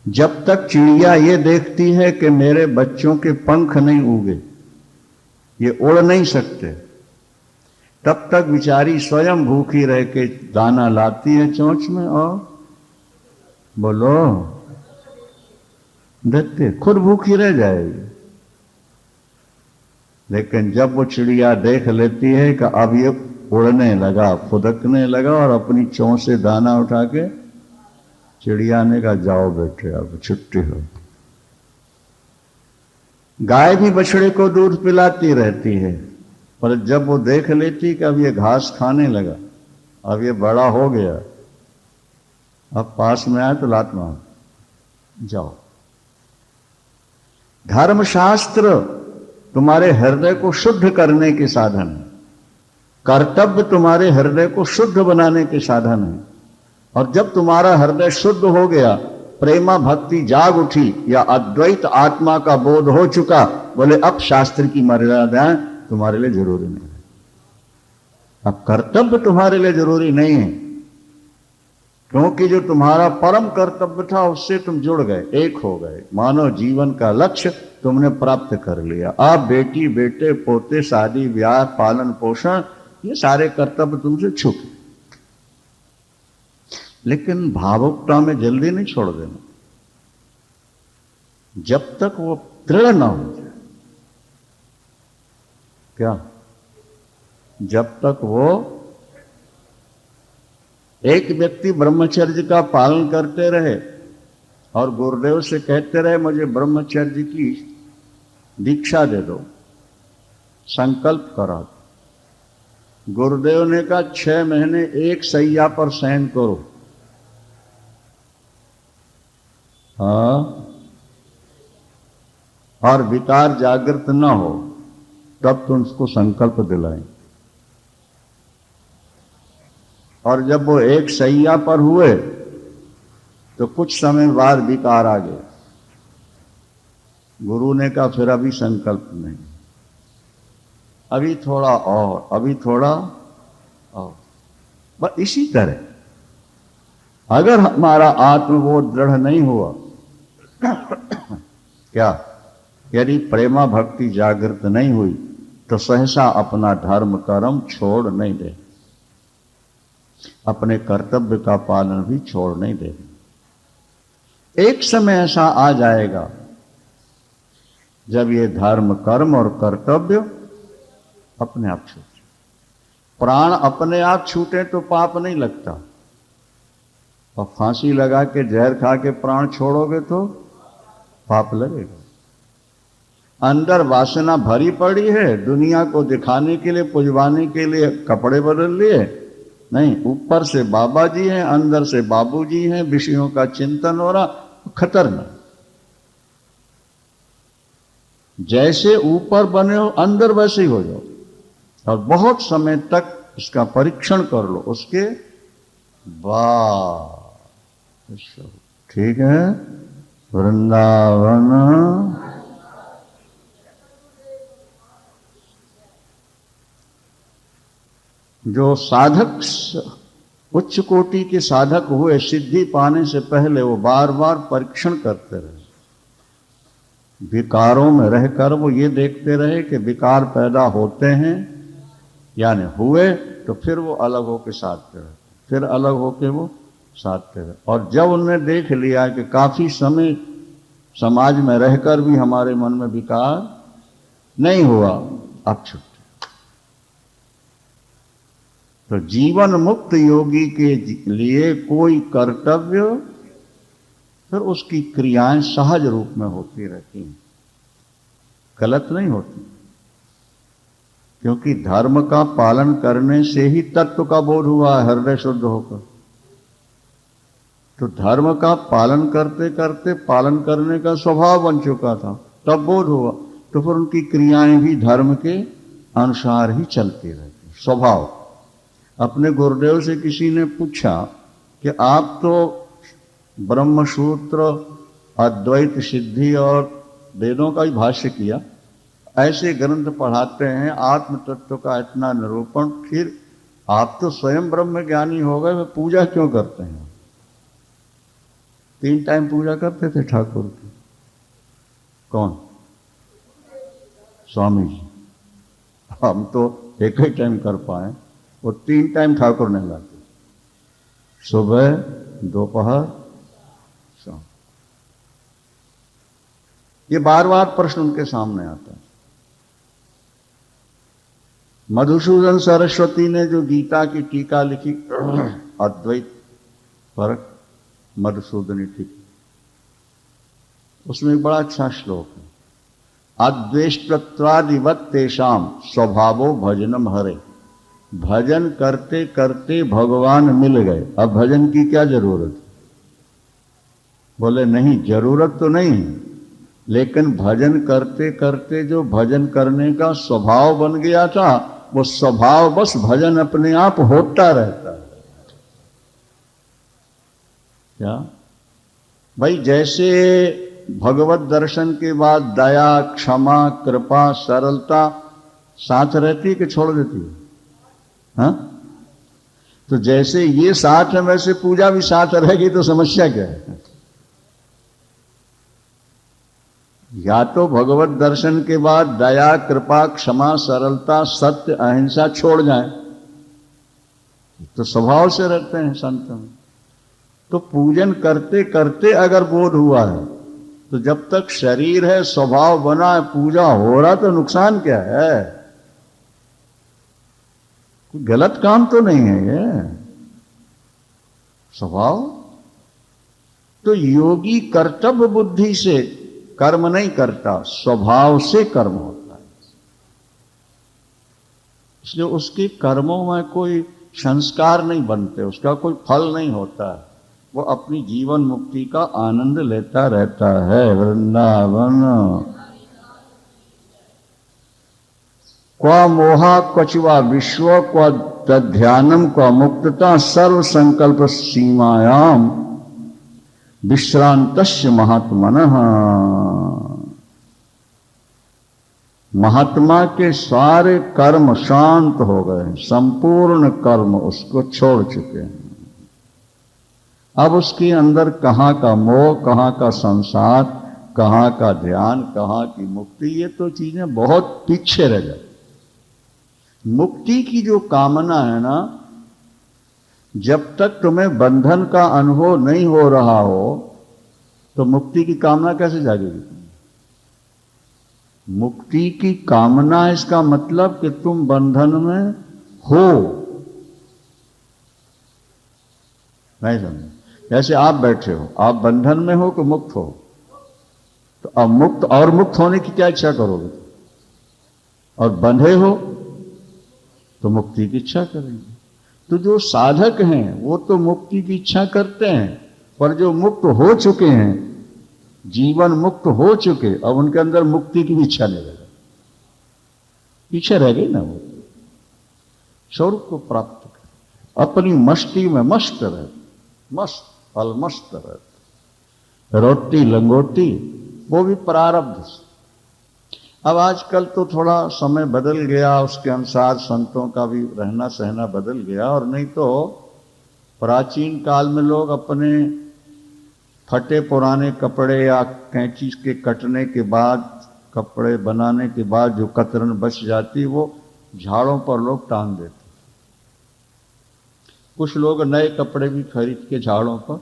जब तक चिड़िया ये देखती है कि मेरे बच्चों के पंख नहीं उगे, ये उड़ नहीं सकते, तब तक बेचारी स्वयं भूखी रह के दाना लाती है चोंच में और बोलो देखते खुद भूखी रह जाएगी। लेकिन जब वो चिड़िया देख लेती है कि अब ये उड़ने लगा, फुदकने लगा और अपनी चोंच से दाना उठा के, चिड़िया ने कहा जाओ बेटे अब छुट्टी हो। गाय भी बछड़े को दूध पिलाती रहती है, पर जब वो देख लेती कि अब ये घास खाने लगा, अब ये बड़ा हो गया, अब पास में आए तो लात मार जाओ। धर्मशास्त्र तुम्हारे हृदय को शुद्ध करने के साधन है, कर्तव्य तुम्हारे हृदय को शुद्ध बनाने के साधन है। और जब तुम्हारा हृदय शुद्ध हो गया, प्रेमा भक्ति जाग उठी या अद्वैत आत्मा का बोध हो चुका, बोले अब शास्त्र की मर्यादाएं तुम्हारे लिए जरूरी नहीं है, अब कर्तव्य तुम्हारे लिए जरूरी नहीं है, क्योंकि जो तुम्हारा परम कर्तव्य था उससे तुम जुड़ गए, एक हो गए। मानव जीवन का लक्ष्य तुमने प्राप्त कर लिया। अब बेटी बेटे पोते शादी ब्याह पालन पोषण ये सारे कर्तव्य तुमसे छूटे। लेकिन भावुकता में जल्दी नहीं छोड़ देना, जब तक वो दृढ़ ना हो जाए। क्या? जब तक वो एक व्यक्ति ब्रह्मचर्य का पालन करते रहे और गुरुदेव से कहते रहे मुझे ब्रह्मचर्य की दीक्षा दे दो, संकल्प करा, गुरुदेव ने कहा 6 महीने एक सैया पर शयन करो, हाँ, और विकार जागृत ना हो, तब तुम उसको संकल्प दिलाएं। और जब वो एक सैया पर हुए तो कुछ समय बाद विकार आ गए। गुरु ने कहा फिर अभी संकल्प नहीं, अभी थोड़ा और, अभी थोड़ा और। बस इसी तरह अगर हमारा आत्मबोध दृढ़ नहीं हुआ, क्या यदि प्रेमा भक्ति जागृत नहीं हुई, तो सहसा अपना धर्म कर्म छोड़ नहीं दे, अपने कर्तव्य का पालन भी छोड़ नहीं दे। एक समय ऐसा आ जाएगा जब ये धर्म कर्म और कर्तव्य अपने आप छूटे। प्राण अपने आप छूटे तो पाप नहीं लगता, और फांसी लगा के जहर खा के प्राण छोड़ोगे तो पाप लगेगा। अंदर वासना भरी पड़ी है, दुनिया को दिखाने के लिए पुजवाने के लिए कपड़े बदल लिए नहीं, ऊपर से बाबा जी हैं, अंदर से बाबू जी हैं, विषयों का चिंतन हो रहा, खतरनाक। जैसे ऊपर बने हो अंदर वैसे ही हो जाओ, और बहुत समय तक इसका परीक्षण कर लो, उसके बाद ठीक है। वृंदावन जो साधक उच्च कोटि के साधक हुए, सिद्धि पाने से पहले वो बार बार परीक्षण करते रहे, विकारों में रहकर वो ये देखते रहे कि विकार पैदा होते हैं यानी हुए, तो फिर वो अलग होके साधते रहे, फिर अलग होके वो साधते रहे। और जब उन्होंने देख लिया कि काफी समय समाज में रहकर भी हमारे मन में विकार नहीं हुआ, अब छुट्टी। तो जीवन मुक्त योगी के लिए कोई कर्तव्य, फिर उसकी क्रियाएं सहज रूप में होती रहती हैं, गलत नहीं होती, क्योंकि धर्म का पालन करने से ही तत्व का बोध हुआ, हृदय शुद्ध होकर। तो धर्म का पालन करते करते पालन करने का स्वभाव बन चुका था, तब बोध हुआ, तो फिर उनकी क्रियाएं भी धर्म के अनुसार ही चलती रहती, स्वभाव। अपने गुरुदेव से किसी ने पूछा कि आप तो ब्रह्मसूत्र, अद्वैत सिद्धि और वेदों का ही भाष्य किया, ऐसे ग्रंथ पढ़ाते हैं, आत्म तत्व का इतना निरूपण, फिर आप तो स्वयं ब्रह्म ज्ञानी हो गए, पूजा क्यों करते हैं? 3 टाइम पूजा करते थे ठाकुर की। कौन? स्वामी जी। हम तो एक ही टाइम कर पाए, वो 3 टाइम ठाकुर ने लाते, सुबह, दोपहर, शाम। ये बार बार प्रश्न उनके सामने आता है। मधुसूदन सरस्वती ने जो गीता की टीका लिखी, अद्वैत पर मधुसूदनी टीका, उसमें एक बड़ा अच्छा श्लोक है, अद्वेष्टत्वादिवत तेषाम स्वभावो भजनम हरे। भजन करते करते भगवान मिल गए, अब भजन की क्या जरूरत? बोले नहीं, जरूरत तो नहीं है, लेकिन भजन करते करते जो भजन करने का स्वभाव बन गया था, वो स्वभाव बस भजन अपने आप होता रहता है। क्या भाई? जैसे भगवत दर्शन के बाद दया, क्षमा, कृपा, सरलता साथ रहती है कि छोड़ देती है? हाँ? तो जैसे ये साथ है, वैसे पूजा भी साथ रहेगी, तो समस्या क्या है? या तो भगवत दर्शन के बाद दया, कृपा, क्षमा, सरलता, सत्य, अहिंसा छोड़ जाए, तो स्वभाव से रहते हैं संत में। तो पूजन करते करते अगर बोध हुआ है, तो जब तक शरीर है, स्वभाव बना है, पूजा हो रहा, तो नुकसान क्या है? कोई गलत काम तो नहीं है ये स्वभाव। तो योगी कर्तव्य बुद्धि से कर्म नहीं करता, स्वभाव से कर्म होता है। इसलिए उसके कर्मों में कोई संस्कार नहीं बनते, उसका कोई फल नहीं होता है, वो अपनी जीवन मुक्ति का आनंद लेता रहता है। वृंदावन क्वा मोहा क्वचिवा विश्व क्वा तद्ध्यानम क्वा मुक्तता सर्व संकल्प सीमायाम विश्रांतस्य महात्मनः। महात्मा के सारे कर्म शांत हो गए, संपूर्ण कर्म उसको छोड़ चुके हैं। अब उसके अंदर कहां का मोह, कहां का संसार, कहां का ध्यान, कहां की मुक्ति, ये तो चीजें बहुत पीछे रह जाती। मुक्ति की जो कामना है ना, जब तक तुम्हें बंधन का अनुभव नहीं हो रहा हो, तो मुक्ति की कामना कैसे जागेगी? मुक्ति की कामना, इसका मतलब कि तुम बंधन में हो, नहीं समझे? जैसे आप बैठे हो, आप बंधन में हो कि मुक्त हो? तो अब मुक्त और मुक्त होने की क्या इच्छा करोगे? और बंधे हो तो मुक्ति की इच्छा करेंगे। तो जो साधक हैं वो तो मुक्ति की इच्छा करते हैं, पर जो मुक्त हो चुके हैं, जीवन मुक्त हो चुके, अब उनके अंदर मुक्ति की भी इच्छा नहीं रहेगी, पीछे रह गई ना। वो स्वरूप को प्राप्त कर अपनी मस्ती में मस्त रहे, मस्त अलमस्त रहते, रोटी लंगोटी, वो भी प्रारब्ध से। अब आजकल तो थोड़ा समय बदल गया, उसके अनुसार संतों का भी रहना सहना बदल गया। और नहीं तो प्राचीन काल में लोग अपने फटे पुराने कपड़े या कैंची के कटने के बाद, कपड़े बनाने के बाद जो कतरन बच जाती, वो झाड़ों पर लोग टांग देते। कुछ लोग नए कपड़े भी खरीद के झाड़ों पर,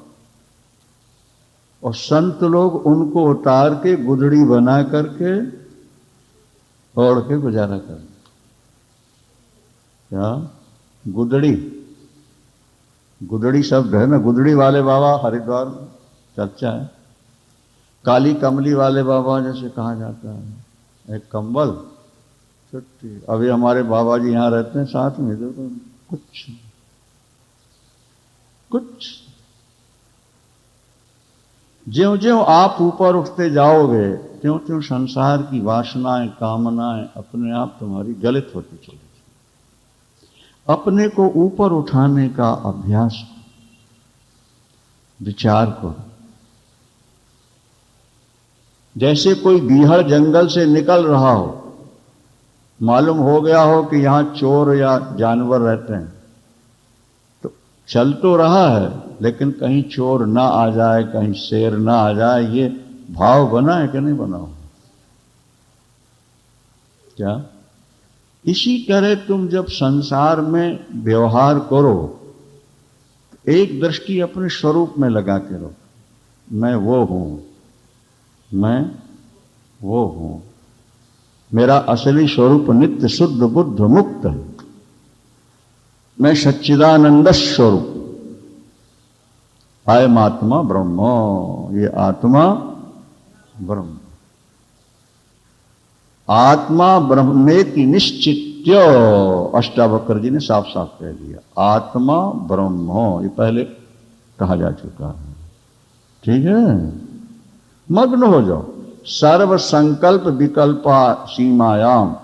और संत लोग उनको उतार के गुदड़ी बना करके ओढ़ के गुजारा कर। क्या गुदड़ी? गुदड़ी शब्द है ना, गुदड़ी वाले बाबा हरिद्वार में चर्चा है। काली कमली वाले बाबा जैसे कहा जाता है, एक कंबल छुट्टी। अभी हमारे बाबा जी यहाँ रहते हैं साथ में, तो कुछ कुछ ज्यों ज्यों आप ऊपर उठते जाओगे, त्यों त्यों संसार की वासनाएं, कामनाएं अपने आप तुम्हारी गलित होती चलेगी। अपने को ऊपर उठाने का अभ्यास करो, विचार करो। जैसे कोई बीहड़ जंगल से निकल रहा हो, मालूम हो गया हो कि यहां चोर या जानवर रहते हैं, तो चल तो रहा है, लेकिन कहीं चोर ना आ जाए, कहीं शेर ना आ जाए, ये भाव बना है कि नहीं बना हो? क्या? इसी तरह तुम जब संसार में व्यवहार करो, एक दृष्टि अपने स्वरूप में लगा के रहो, मैं वो हूं, मैं वो हूं, मेरा असली स्वरूप नित्य शुद्ध बुद्ध मुक्त है, मैं सच्चिदानंद स्वरूप, अयम आत्मा ब्रह्म, ये आत्मा ब्रह्म, आत्मा ब्रह्मेति निश्चित्य, अष्टावक्र जी ने साफ साफ कह दिया, आत्मा ब्रह्म, ये पहले कहा जा चुका है। ठीक है, मग्न हो जाओ, सर्व संकल्प विकल्पा सीमायाम,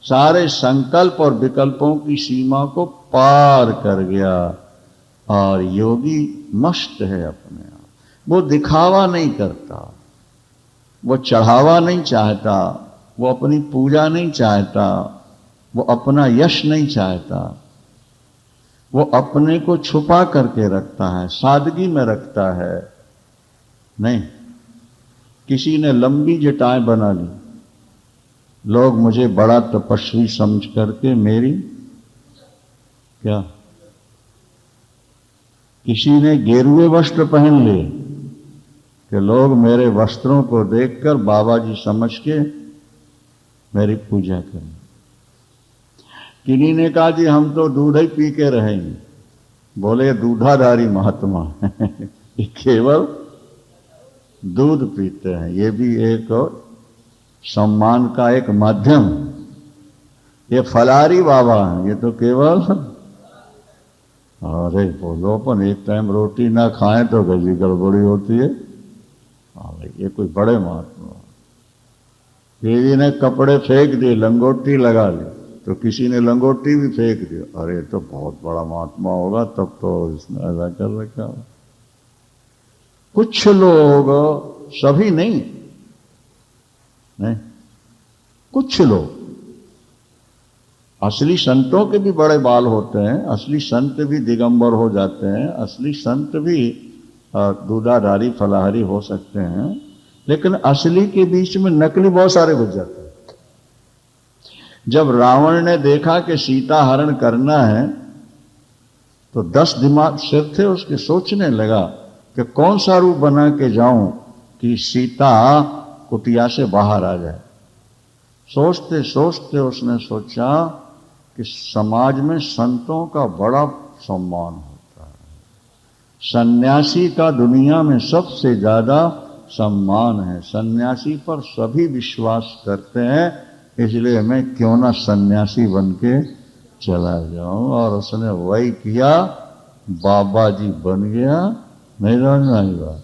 सारे संकल्प और विकल्पों की सीमा को पार कर गया, और योगी मस्त है अपने आप, वो दिखावा नहीं करता, वो चढ़ावा नहीं चाहता, वो अपनी पूजा नहीं चाहता, वो अपना यश नहीं चाहता, वो अपने को छुपा करके रखता है, सादगी में रखता है। नहीं, किसी ने लंबी जटाएं बना ली, लोग मुझे बड़ा तपस्वी समझ करके मेरी क्या, किसी ने गेरुए वस्त्र पहन लिए कि लोग मेरे वस्त्रों को देखकर बाबा जी समझ के मेरी पूजा करें। किन्हीं ने कहा जी हम तो दूध ही पी के रहेंगे, बोले दूधाधारी महात्मा ये केवल दूध पीते हैं, ये भी एक सम्मान का एक माध्यम। ये फलारी बाबा हैं, ये तो केवल, अरे बोलो अपन एक टाइम रोटी ना खाएं तो गजी गड़बड़ी होती है। ये कोई बड़े महात्मा, किसी ने कपड़े फेंक दिए, लंगोटी लगा ली, तो किसी ने लंगोटी भी फेंक दी, अरे तो बहुत बड़ा महात्मा होगा, तब तो इसने ऐसा कर रखा। कुछ लोग, सभी नहीं, कुछ लोग, असली संतों के भी बड़े बाल होते हैं, असली संत भी दिगंबर हो जाते हैं, असली संत भी दूधाधारी फलाहारी हो सकते हैं, लेकिन असली के बीच में नकली बहुत सारे घुस जाते हैं। जब रावण ने देखा कि सीता हरण करना है, तो 10 दिमाग सिर थे उसके, सोचने लगा कि कौन सा रूप बना के जाऊं कि सीता कुटिया से बाहर आ जाए। सोचते सोचते उसने सोचा कि समाज में संतों का बड़ा सम्मान होता है, सन्यासी का दुनिया में सबसे ज्यादा सम्मान है, सन्यासी पर सभी विश्वास करते हैं, इसलिए मैं क्यों ना सन्यासी बन के चला जाऊं। और उसने वही किया, बाबा जी बन गया, नहीं समझ में आई बात,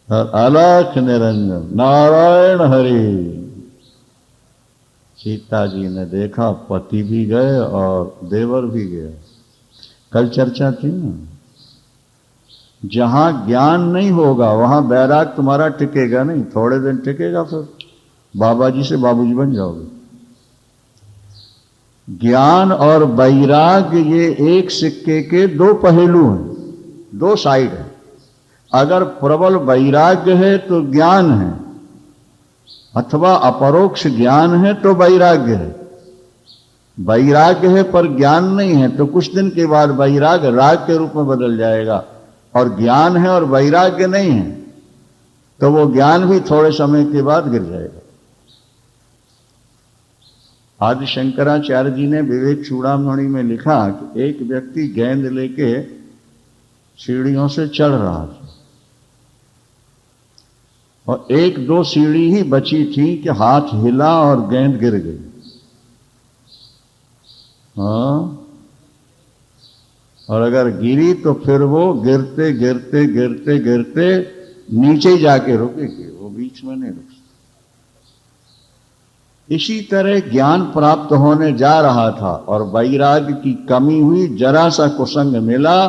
और अलख निरंजन नारायण हरि। सीता जी ने देखा पति भी गए और देवर भी गए। कल चर्चा थी ना, जहां ज्ञान नहीं होगा वहां वैराग तुम्हारा टिकेगा नहीं, थोड़े दिन टिकेगा, फिर बाबा जी से बाबूजी बन जाओगे। ज्ञान और वैराग्य ये एक सिक्के के दो पहलू हैं, दो साइड है। अगर प्रबल वैराग्य है तो ज्ञान है, अथवा अपरोक्ष ज्ञान है तो वैराग्य है। वैराग्य है पर ज्ञान नहीं है तो कुछ दिन के बाद वैराग्य राग के रूप में बदल जाएगा, और ज्ञान है और वैराग्य नहीं है तो वो ज्ञान भी थोड़े समय के बाद गिर जाएगा। आदि शंकराचार्य जी ने विवेक चूड़ामणि में लिखा कि एक व्यक्ति गेंद लेके सीढ़ियों से चढ़ रहा था, और एक दो सीढ़ी ही बची थी कि हाथ हिला और गेंद गिर गई। हाँ, और अगर गिरी तो फिर वो गिरते गिरते गिरते गिरते नीचे ही जाके रुकेगी, वो बीच में नहीं रुक सकती। इसी तरह ज्ञान प्राप्त होने जा रहा था और वैराग्य की कमी हुई, जरा सा कुसंग मिला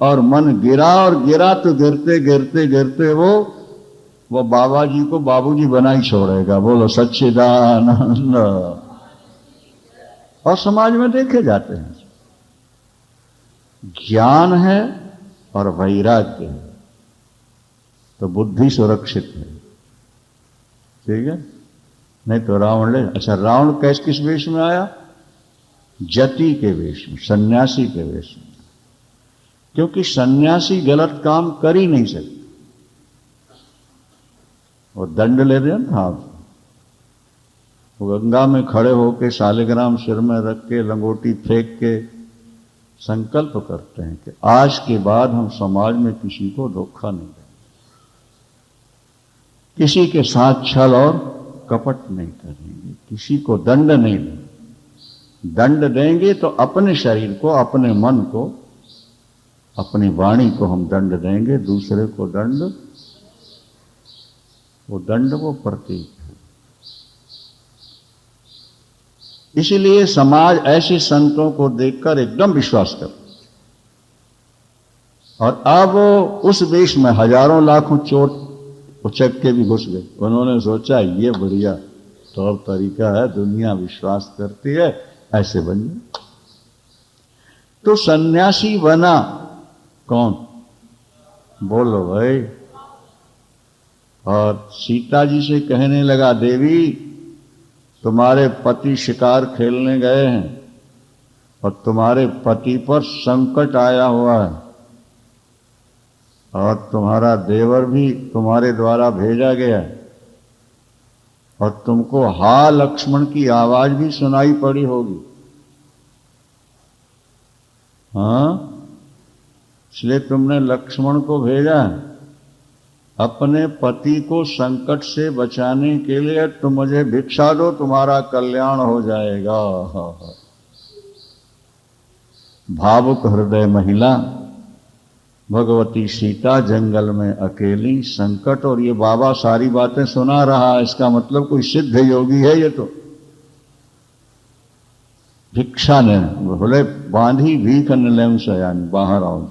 और मन गिरा, और गिरा तो गिरते गिरते गिरते वो बाबा जी को बाबूजी बना ही छोड़ेगा। बोलो सच्चिदानंद। और समाज में देखे जाते हैं, ज्ञान है और वैराग्य है तो बुद्धि सुरक्षित है। ठीक है, नहीं तो रावण ले। अच्छा, रावण किस वेश में आया? जति के वेश में, सन्यासी के वेश में। क्योंकि सन्यासी गलत काम कर ही नहीं सकते, वो दंड ले रहे हैं ना। वो गंगा में खड़े होके शालिग्राम सिर में रख के लंगोटी फेंक के संकल्प करते हैं कि आज के बाद हम समाज में किसी को धोखा नहीं देंगे, किसी के साथ छल और कपट नहीं करेंगे, किसी को दंड नहीं देंगे। दंड देंगे तो अपने शरीर को, अपने मन को, अपनी वाणी को हम दंड देंगे, दूसरे को दंड, वो दंड वो प्रतीक है। इसीलिए समाज ऐसे संतों को देखकर एकदम विश्वास करता। और अब उस वेश में हजारों लाखों चोर उचक के भी घुस गए। उन्होंने सोचा ये बढ़िया तौर तरीका है, दुनिया विश्वास करती है, ऐसे बन जाए। तो सन्यासी बना कौन? बोलो भाई। और सीता जी से कहने लगा, देवी तुम्हारे पति शिकार खेलने गए हैं और तुम्हारे पति पर संकट आया हुआ है और तुम्हारा देवर भी तुम्हारे द्वारा भेजा गया है और तुमको हा लक्ष्मण की आवाज भी सुनाई पड़ी होगी। हाँ, इसलिए तुमने लक्ष्मण को भेजा है अपने पति को संकट से बचाने के लिए। तुम मुझे भिक्षा दो, तुम्हारा कल्याण हो जाएगा। भावुक हृदय महिला भगवती सीता जंगल में अकेली, संकट, और ये बाबा सारी बातें सुना रहा है। इसका मतलब कोई सिद्ध योगी है ये तो। भिक्षा ने बोले बांधी भीख न लें सयानी, बाहर आओ।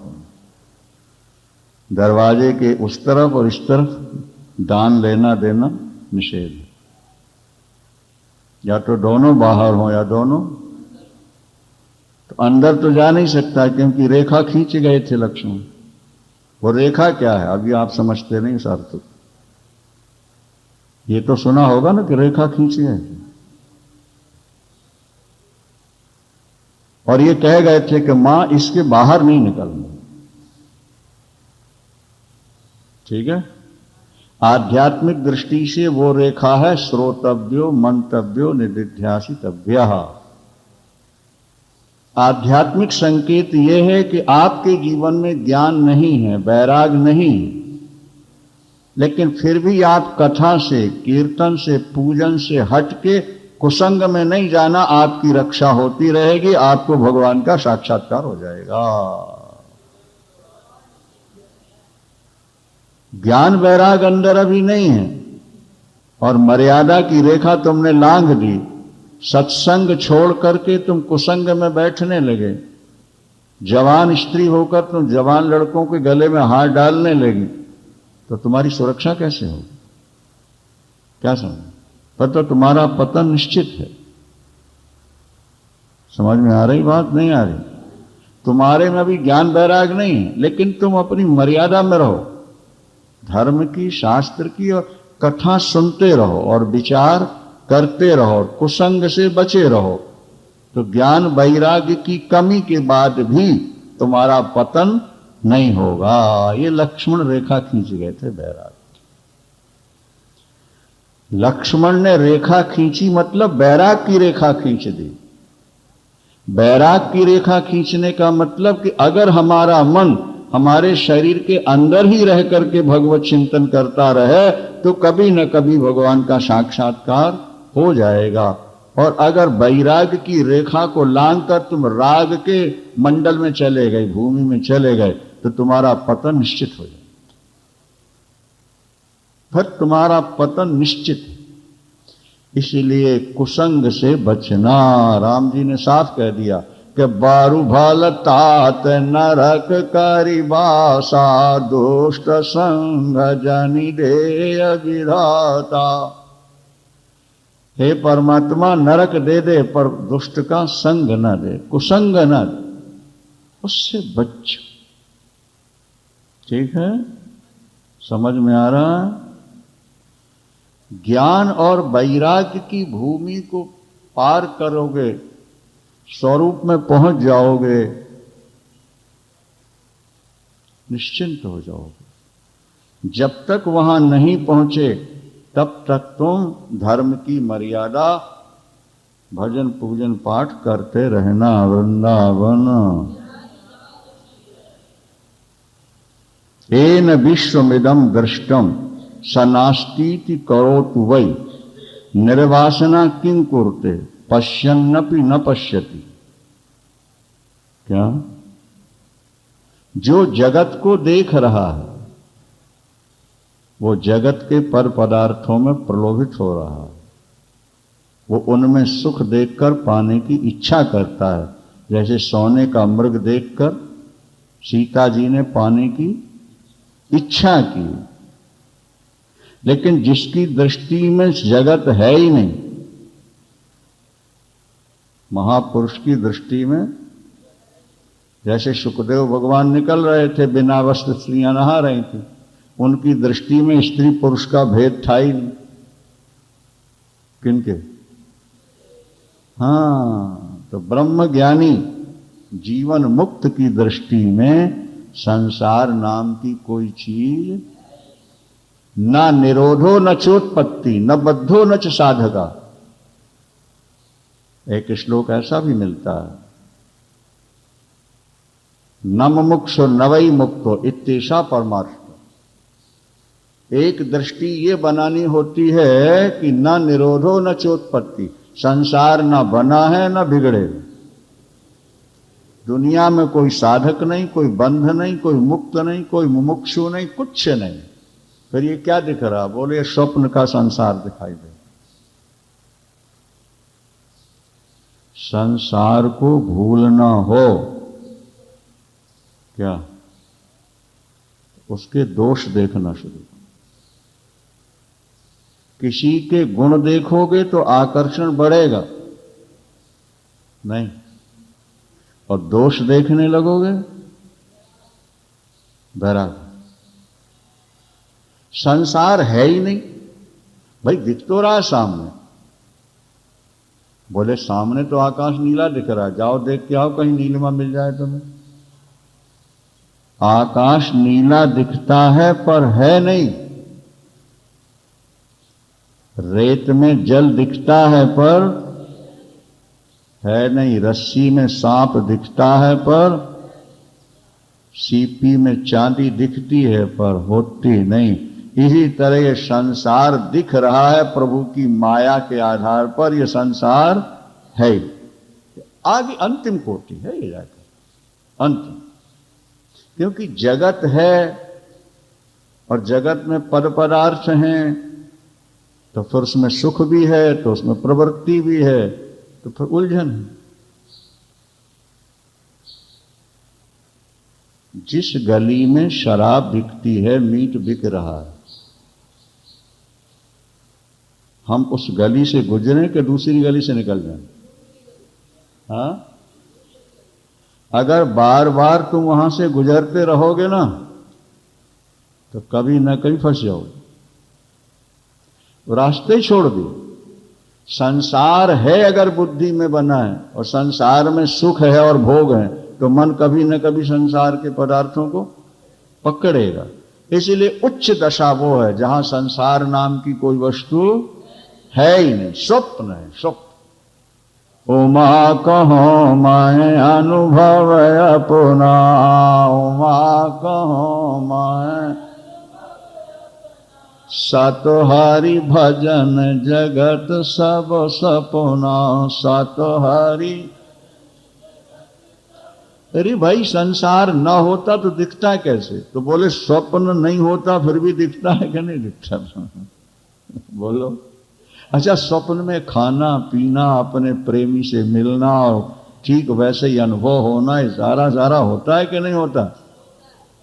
दरवाजे के उस तरफ और इस तरफ दान लेना देना निषेध है। या तो दोनों बाहर हो या दोनों। तो अंदर तो जा नहीं सकता क्योंकि रेखा खींच गए थे लक्ष्मण। वो रेखा क्या है अभी आप समझते नहीं सर। तो ये तो सुना होगा ना कि रेखा खींच गए थे। और ये कह गए थे कि मां इसके बाहर नहीं निकलना। ठीक है, आध्यात्मिक दृष्टि से वो रेखा है श्रोतव्यो मंतव्यो निदिध्यासितव्य। आध्यात्मिक संकेत यह है कि आपके जीवन में ज्ञान नहीं है, वैराग नहीं, लेकिन फिर भी आप कथा से, कीर्तन से, पूजन से हटके कुसंग में नहीं जाना। आपकी रक्षा होती रहेगी, आपको भगवान का साक्षात्कार हो जाएगा। ज्ञान वैराग अंदर अभी नहीं है और मर्यादा की रेखा तुमने लांघ दी। सत्संग छोड़ करके तुम कुसंग में बैठने लगे। जवान स्त्री होकर तुम जवान लड़कों के गले में हाथ डालने लगी, तो तुम्हारी सुरक्षा कैसे होगी? क्या समझ? पर तो तुम्हारा पतन निश्चित है। समझ में आ रही बात? नहीं आ रही? तुम्हारे में अभी ज्ञान वैराग नहीं है, लेकिन तुम अपनी मर्यादा में रहो, धर्म की, शास्त्र की, और कथा सुनते रहो और विचार करते रहो, कुसंग से बचे रहो। तो ज्ञान वैराग्य की कमी के बाद भी तुम्हारा पतन नहीं होगा। ये लक्ष्मण रेखा खींच गए थे वैराग्य। लक्ष्मण ने रेखा खींची मतलब वैराग की रेखा खींच दी। वैराग की रेखा खींचने का मतलब कि अगर हमारा मन हमारे शरीर के अंदर ही रह करके भगवत चिंतन करता रहे तो कभी न कभी भगवान का साक्षात्कार हो जाएगा। और अगर वैराग की रेखा को लांघकर तुम राग के मंडल में चले गए, भूमि में चले गए, तो तुम्हारा पतन निश्चित हो जाए। फिर तुम्हारा पतन निश्चित है। इसलिए कुसंग से बचना। राम जी ने साफ कह दिया कि बारू भाल तात नरक करिबासा, दुष्ट संग जनि दे विधाता। हे परमात्मा, नरक दे दे पर दुष्ट का संग न दे, कुसंग न दे। उससे बच। ठीक है, समझ में आ रहा है? ज्ञान और वैराग्य की भूमि को पार करोगे, स्वरूप में पहुंच जाओगे, निश्चिंत हो जाओगे। जब तक वहां नहीं पहुंचे तब तक तुम धर्म की मर्यादा, भजन पूजन पाठ करते रहना। वृंदावन एन विश्वमिदं दृष्टम सनास्तीति करोतु वै निर्वासना किं कुरुते पश्यन्नपि न पश्यति। क्या? जो जगत को देख रहा है वो जगत के पर पदार्थों में प्रलोभित हो रहा है, वो उनमें सुख देखकर पाने की इच्छा करता है। जैसे सोने का मृग देखकर सीता जी ने पाने की इच्छा की, लेकिन जिसकी दृष्टि में जगत है ही नहीं, महापुरुष की दृष्टि में, जैसे सुखदेव भगवान निकल रहे थे, बिना वस्त्र स्त्रियां नहा रही थी, उनकी दृष्टि में स्त्री पुरुष का भेद था ही नहीं। किनके? हाँ, तो ब्रह्म ज्ञानी जीवन मुक्त की दृष्टि में संसार नाम की कोई चीज न निरोधो न चोत्पत्ति न बद्धो न च साधका। एक श्लोक ऐसा भी मिलता है, न मुमुक्षु न वै मुक्तो इत्येषा परमार्थ। एक दृष्टि ये बनानी होती है कि न निरोधो न चोत्पत्ति, संसार न बना है न बिगड़े। दुनिया में कोई साधक नहीं, कोई बंध नहीं, कोई मुक्त नहीं, कोई मुमुक्षु नहीं, कुछ नहीं। फिर ये क्या दिख रहा? बोले स्वप्न का संसार दिखाई दे। संसार को भूलना हो क्या? उसके दोष देखना शुरू। किसी के गुण देखोगे तो आकर्षण बढ़ेगा नहीं, और दोष देखने लगोगे बराबर। संसार है ही नहीं भाई, दिख तो रहा है सामने। बोले सामने तो आकाश नीला दिख रहा है, जाओ देख के आओ, कहीं नीलिमा मिल जाए तुम्हें। आकाश नीला दिखता है पर है नहीं। रेत में जल दिखता है पर है नहीं। रस्सी में सांप दिखता है पर, सीपी में चांदी दिखती है पर होती नहीं। इसी तरह ये संसार दिख रहा है प्रभु की माया के आधार पर, ये संसार है। आगे अंतिम कोटि है ये जाकर अंतिम, क्योंकि जगत है और जगत में पद पदार्थ हैं, तो फिर उसमें सुख भी है, तो उसमें प्रवृत्ति भी है, तो फिर उलझन है। जिस गली में शराब बिकती है, मीट बिक रहा है, हम उस गली से गुजरे कि दूसरी गली से निकल जाएं? हाँ, अगर बार बार तुम वहां से गुजरते रहोगे ना तो कभी न कभी फंस जाओगे, रास्ते छोड़ दिए। संसार है अगर बुद्धि में बना है और संसार में सुख है और भोग है, तो मन कभी न कभी संसार के पदार्थों को पकड़ेगा। इसलिए उच्च दशा वो है जहां संसार नाम की कोई वस्तु है ही नहीं, स्वप्न है, स्वप्न। उमा कहो मैं अनुभव अपना, उमा कहो मैं सतोहारी भजन जगत सब सपना, सतोहारी। अरे भाई संसार न होता तो दिखता कैसे? तो बोले स्वप्न नहीं होता फिर भी दिखता है कि नहीं दिखता? बोलो। अच्छा, स्वप्न में खाना पीना, अपने प्रेमी से मिलना और ठीक वैसे ही अनुभव होना, ये सारा सारा होता है कि नहीं होता?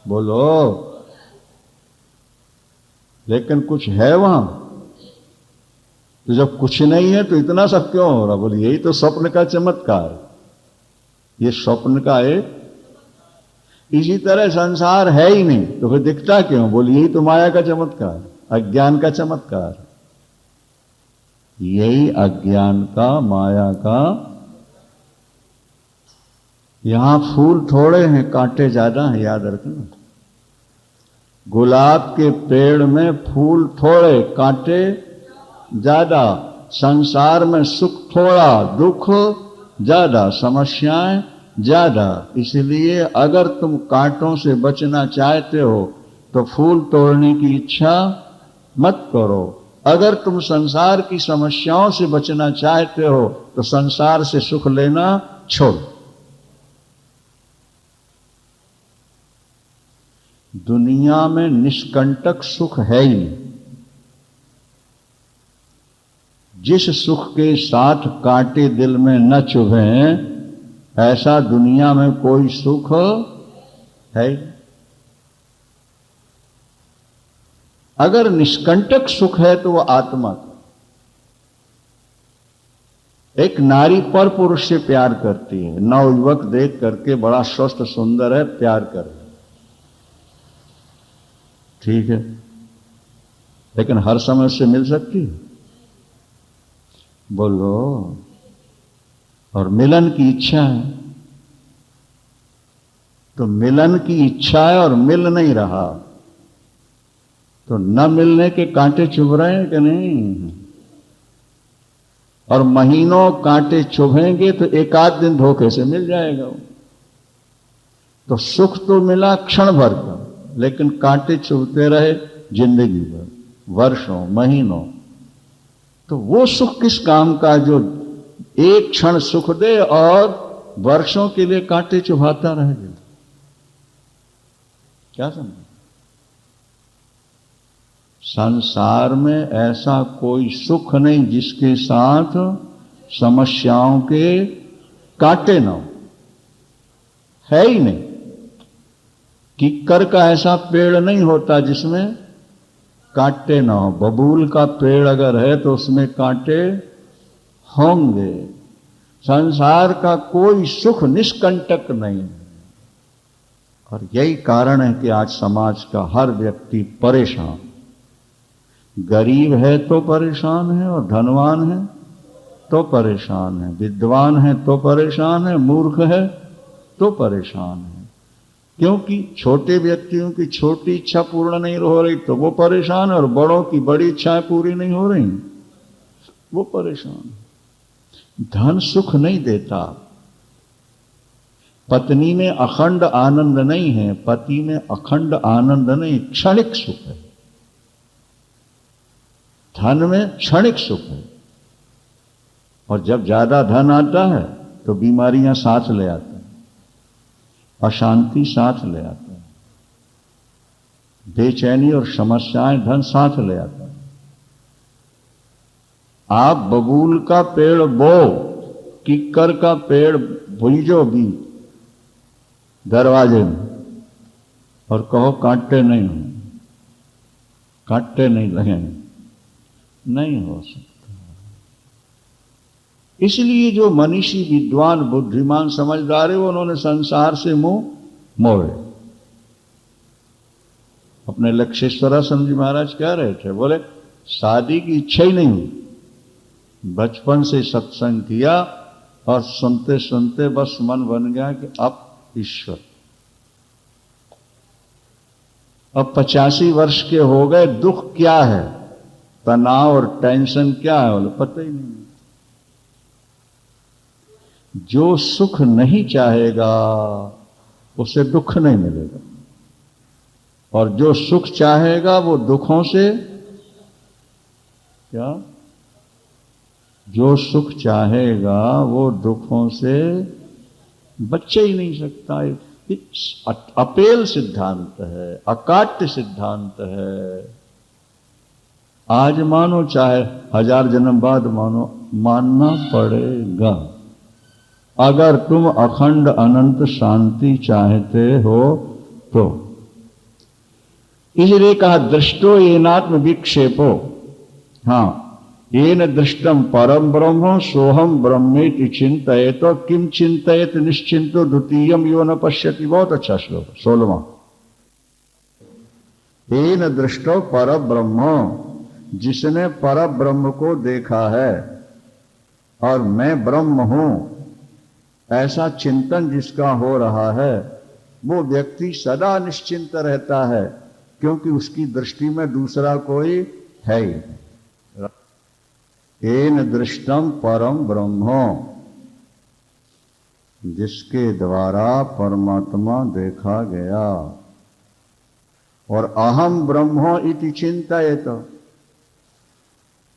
बोलो। लेकिन कुछ है वहां, तो जब कुछ नहीं है तो इतना सब क्यों हो रहा? बोले यही तो स्वप्न का चमत्कार, ये स्वप्न का एक इसी तरह संसार है ही नहीं तो फिर दिखता क्यों? बोलिए यही तो माया का चमत्कार, अज्ञान का चमत्कार। यही अज्ञान का, माया का। यहां फूल थोड़े हैं, कांटे ज्यादा हैं, याद रखना। गुलाब के पेड़ में फूल थोड़े, कांटे ज्यादा। संसार में सुख थोड़ा, दुख ज्यादा, समस्याएं ज्यादा। इसलिए अगर तुम कांटों से बचना चाहते हो तो फूल तोड़ने की इच्छा मत करो। अगर तुम संसार की समस्याओं से बचना चाहते हो तो संसार से सुख लेना छोड़ो। दुनिया में निष्कंटक सुख है ही नहीं। जिस सुख के साथ कांटे दिल में न चुभें, ऐसा दुनिया में कोई सुख है ही। अगर निष्कंटक सुख है तो वह आत्मा का। एक नारी पर पुरुष से प्यार करती है, नवयुवक देख करके बड़ा स्वस्थ सुंदर है, प्यार कर रही, ठीक है, लेकिन हर समय उससे मिल सकती है? बोलो। और मिलन की इच्छा है, तो मिलन की इच्छा है और मिल नहीं रहा, तो न मिलने के कांटे चुभ रहे हैं कि नहीं? और महीनों कांटे चुभेंगे तो एक आध दिन धोखे से मिल जाएगा। तो सुख तो मिला क्षण भर का, लेकिन कांटे चुभते रहे जिंदगी भर, वर्षों, महीनों। तो वो सुख किस काम का जो एक क्षण सुख दे और वर्षों के लिए कांटे चुभाता रहे? क्या समझ? संसार में ऐसा कोई सुख नहीं जिसके साथ समस्याओं के कांटे न हो, है ही नहीं। किक्कर का ऐसा पेड़ नहीं होता जिसमें कांटे ना हो। बबूल का पेड़ अगर है तो उसमें कांटे होंगे। संसार का कोई सुख निष्कंटक नहीं है। और यही कारण है कि आज समाज का हर व्यक्ति परेशान। गरीब है तो परेशान है, और धनवान है तो परेशान है, विद्वान है तो परेशान है, मूर्ख है तो परेशान है। क्योंकि छोटे व्यक्तियों की छोटी इच्छा पूर्ण नहीं हो रही तो वो परेशान है, और बड़ों की बड़ी इच्छाएं पूरी नहीं हो रही वो परेशान है। धन सुख नहीं देता। पत्नी में अखंड आनंद नहीं है, पति में अखंड आनंद नहीं, क्षणिक सुख है। धन में क्षणिक सुख है, और जब ज्यादा धन आता है तो बीमारियां साथ ले आती हैं, अशांति साथ ले आता है, बेचैनी और समस्याएं धन साथ ले आता है। आप बबूल का पेड़ बो, किक्कर का पेड़ भुइजो भी दरवाजे में, और कहो कांटे नहीं हो, कांटे नहीं लगेंगे, नहीं हो सकता। इसलिए जो मनीषी, विद्वान, बुद्धिमान, समझदार है, उन्होंने संसार से मुंह मोड़े। अपने लक्षेश्वरासन जी महाराज कह रहे थे, बोले शादी की इच्छा ही नहीं हुई, बचपन से सत्संग किया और सुनते सुनते बस मन बन गया कि अब ईश्वर। अब 85 वर्ष के हो गए, दुख क्या है, तनाव और टेंशन क्या है, बोले पता ही नहीं। जो सुख नहीं चाहेगा उसे दुख नहीं मिलेगा, और जो सुख चाहेगा वो दुखों से क्या, जो सुख चाहेगा वो दुखों से बच ही नहीं सकता। अपेल सिद्धांत है, अकाट्य सिद्धांत है। आज मानो चाहे 1000 जन्म बाद मानो, मानना पड़ेगा। अगर तुम अखंड अनंत शांति चाहते हो तो। इसलिए कहा दृष्टो येनात्म विक्षेपो। हां, येन दृष्टम परम ब्रह्म सोहम ब्रह्मेति चिंतयेत किम चिंतयेत निश्चिंतो द्वितीयम यो न पश्यति। बहुत अच्छा श्लोक 16वां। येन दृष्टो पर ब्रह्म, जिसने पर ब्रह्म को देखा है और मैं ब्रह्म हूं, ऐसा चिंतन जिसका हो रहा है, वो व्यक्ति सदा निश्चिंत रहता है, क्योंकि उसकी दृष्टि में दूसरा कोई है ही। येन दृष्टम परम ब्रह्म, जिसके द्वारा परमात्मा देखा गया। और अहम ब्रह्म इति चिंतयेत,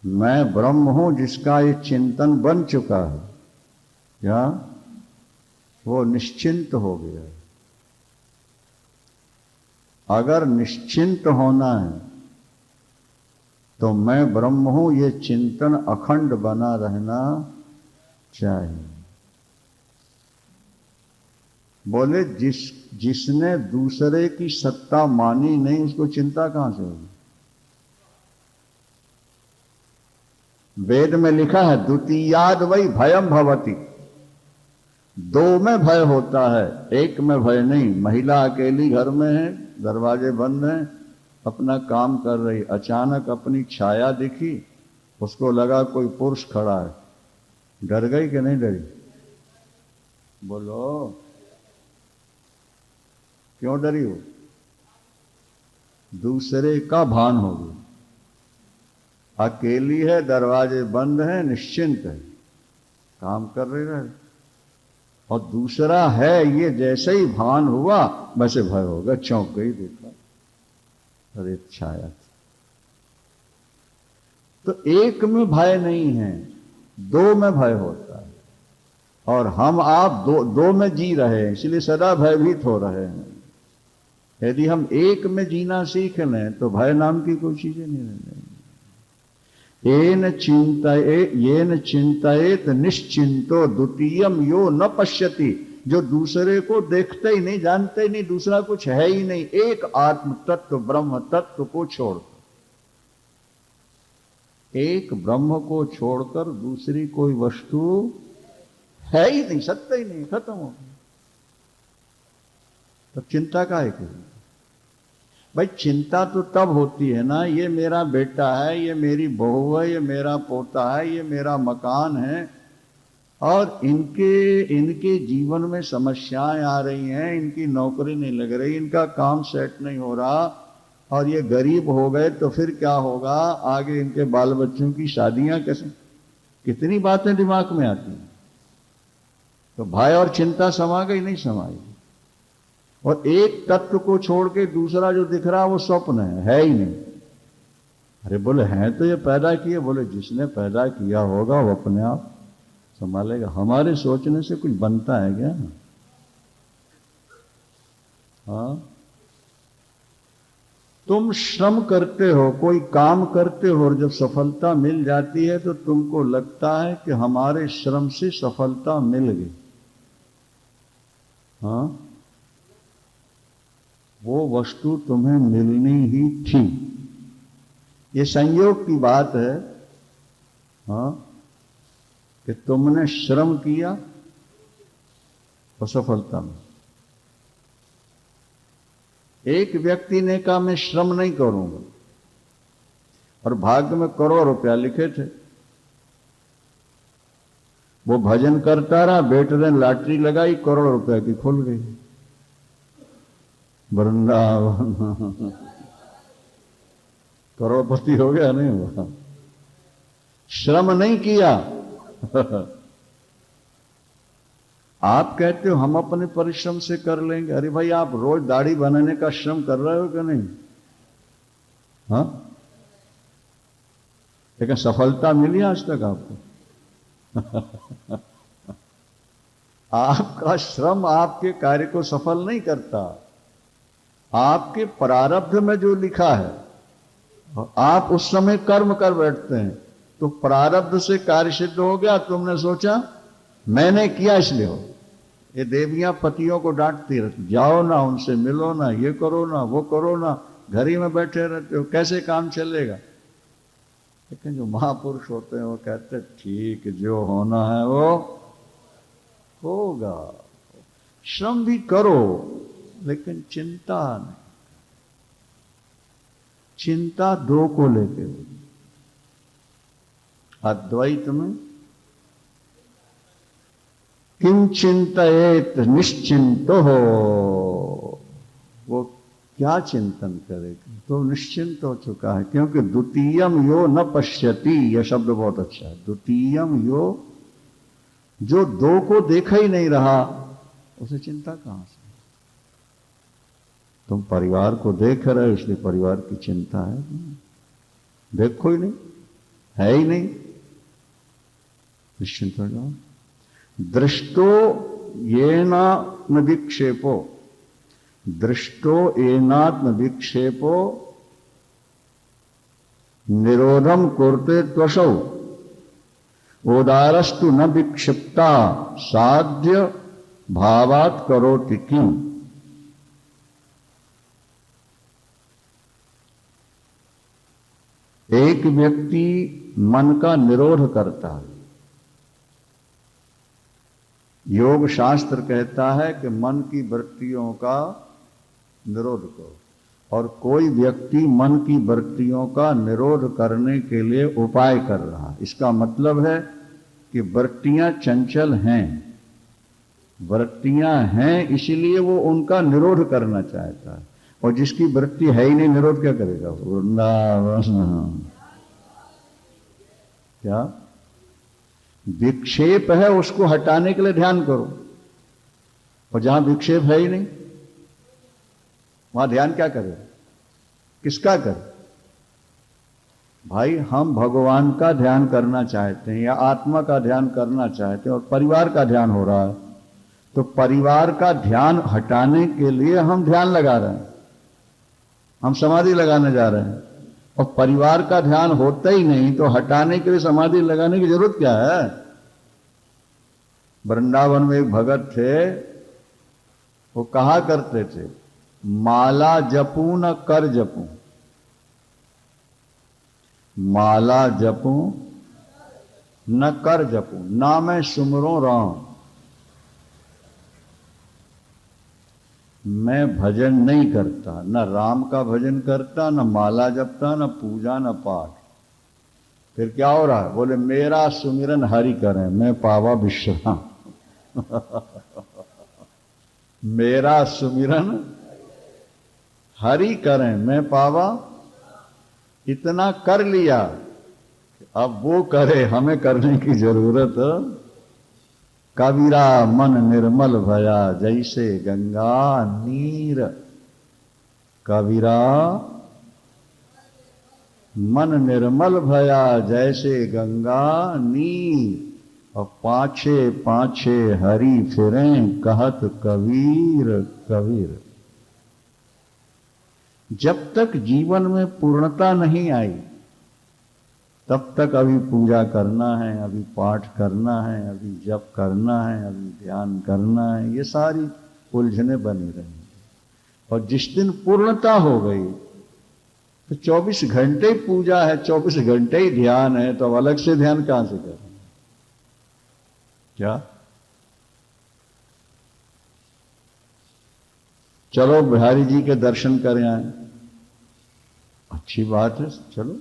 मैं ब्रह्म हूं, जिसका ये चिंतन बन चुका है, क्या वो निश्चिंत हो गया। अगर निश्चिंत होना है तो मैं ब्रह्म हूं, ये चिंतन अखंड बना रहना चाहिए। बोले जिसने दूसरे की सत्ता मानी नहीं, उसको चिंता कहां से होगी। वेद में लिखा है द्वितीयाद वही भयम भवति, दो में भय होता है, एक में भय नहीं। महिला अकेली घर में है, दरवाजे बंद हैं, अपना काम कर रही, अचानक अपनी छाया दिखी, उसको लगा कोई पुरुष खड़ा है, डर गई कि नहीं डरी। बोलो क्यों डरी हो। दूसरे का भान हो गया, अकेली है, दरवाजे बंद हैं, निश्चिंत है, काम कर रहे, और दूसरा है, ये जैसे ही भान हुआ वैसे भय होगा, चौंक गई, देखा अरे छाया। तो एक में भय नहीं है, दो में भय होता है। और हम आप दो में जी रहे हैं, इसलिए सदा भयभीत हो रहे हैं। यदि हम एक में जीना सीख लें तो भय नाम की कोई चीजें नहीं रहेंगी। येन चिंतयेत निश्चिंतो द्वितीयम यो न पश्यति, जो दूसरे को देखते ही नहीं, जानते ही नहीं, दूसरा कुछ है ही नहीं, एक आत्म तत्व ब्रह्म तत्व को छोड़, एक ब्रह्म को छोड़कर दूसरी कोई वस्तु है ही नहीं, सत्य ही नहीं, खत्म हो गई। तो चिंता का है कि भाई, चिंता तो तब होती है ना, ये मेरा बेटा है, ये मेरी बहू है, ये मेरा पोता है, ये मेरा मकान है, और इनके जीवन में समस्याएं आ रही हैं, इनकी नौकरी नहीं लग रही, इनका काम सेट नहीं हो रहा, और ये गरीब हो गए तो फिर क्या होगा, आगे इनके बाल बच्चों की शादियां कैसे, कितनी बातें दिमाग में आती हैं। तो भय और चिंता समा गई, नहीं समाई। और एक तत्व को छोड़ के दूसरा जो दिख रहा वो स्वप्न है ही नहीं। अरे बोले हैं तो ये पैदा किए, बोले जिसने पैदा किया होगा वो अपने आप संभालेगा, हमारे सोचने से कुछ बनता है क्या। हाँ, तुम श्रम करते हो, कोई काम करते हो, और जब सफलता मिल जाती है तो तुमको लगता है कि हमारे श्रम से सफलता मिल गई। हाँ, वो वस्तु तुम्हें मिलनी ही थी, ये संयोग की बात है। हाँ, कि तुमने श्रम किया और सफलता में। एक व्यक्ति ने कहा मैं श्रम नहीं करूंगा, और भाग्य में करोड़ रुपया लिखे थे, वो भजन करता रहा, बेटे ने लॉटरी लगाई, करोड़ रुपया की खुल गई, वृंदावन करोड़पति हो गया, नहीं हुआ, श्रम नहीं किया। आप कहते हो हम अपने परिश्रम से कर लेंगे, अरे भाई आप रोज दाढ़ी बनाने का श्रम कर रहे हो कि नहीं। हाँ, लेकिन सफलता मिली आज तक आपको। आपका श्रम आपके कार्य को सफल नहीं करता, आपके प्रारब्ध में जो लिखा है, आप उस समय कर्म कर बैठते हैं तो प्रारब्ध से कार्य सिद्ध हो गया, तुमने सोचा मैंने किया इसलिए हो। ये देवियां पतियों को डांटती रहती, जाओ ना, उनसे मिलो ना, ये करो ना, वो करो ना, घर ही में बैठे रहते हो, कैसे काम चलेगा। लेकिन जो महापुरुष होते हैं वो कहते हैं ठीक, जो होना है वो होगा। श्रम भी करो लेकिन चिंता नहीं। चिंता दो को लेके हो। अद्वैत में किम चिंतयेत निश्चिंतो हो, वो क्या चिंतन करेगा, तो निश्चिंत हो चुका है। क्योंकि द्वितीयम यो न पश्यति, यह शब्द बहुत अच्छा है। द्वितीयम यो, जो दो को देखा ही नहीं रहा उसे चिंता कहां से। तुम परिवार को देख रहे हो इसलिए परिवार की चिंता है, देखो ही नहीं, है ही नहीं, निश्चिंत हो जाओ। दृष्टो येनात्म विक्षेपो, दृष्टो येनात्म विक्षेपो निरोधम कुर्ते त्वशौ ओदारस्तु न विक्षिप्ता साध्य भावात करोति किम। एक व्यक्ति मन का निरोध करता है। योग शास्त्र कहता है कि मन की वृत्तियों का निरोध करो, और कोई व्यक्ति मन की वृत्तियों का निरोध करने के लिए उपाय कर रहा है। इसका मतलब है कि वृत्तियां चंचल हैं, वृत्तियां हैं इसलिए वो उनका निरोध करना चाहता है। और जिसकी वृत्ति है ही नहीं, निरोध क्या करेगा? वृंदावन क्या विक्षेप है, उसको हटाने के लिए ध्यान करो। और जहां विक्षेप है ही नहीं वहां ध्यान क्या करे, किसका करे? भाई हम भगवान का ध्यान करना चाहते हैं या आत्मा का ध्यान करना चाहते हैं और परिवार का ध्यान हो रहा है, तो परिवार का ध्यान हटाने के लिए हम ध्यान लगा रहे हैं, हम समाधि लगाने जा रहे हैं। और परिवार का ध्यान होता ही नहीं तो हटाने के लिए समाधि लगाने की जरूरत क्या है? वृंदावन में एक भगत थे, वो कहा करते थे माला जपू न कर जपू, माला जपू न कर जपू, ना मैं सुमरो राम, मैं भजन नहीं करता, न राम का भजन करता, न माला जपता, न पूजा, न पाठ। फिर क्या हो रहा है? बोले मेरा सुमिरन हरि करें, मैं पावा विश्राम। मेरा सुमिरन हरि करें, मैं पावा। इतना कर लिया, अब वो करे, हमें करने की जरूरत। कबीरा मन निर्मल भया जैसे गंगा नीर, कबीरा मन निर्मल भया जैसे गंगा नीर, और पाछे पाछे हरि फिरें कहत कबीर कबीर। जब तक जीवन में पूर्णता नहीं आई तब तक अभी पूजा करना है, अभी पाठ करना है, अभी जप करना है, अभी ध्यान करना है, ये सारी उलझने बनी रहेंगी। और जिस दिन पूर्णता हो गई तो 24 घंटे पूजा है, 24 घंटे ही ध्यान है, तो अब अलग से ध्यान कहां से करें? क्या चलो बिहारी जी के दर्शन करें आए, अच्छी बात है, चलो।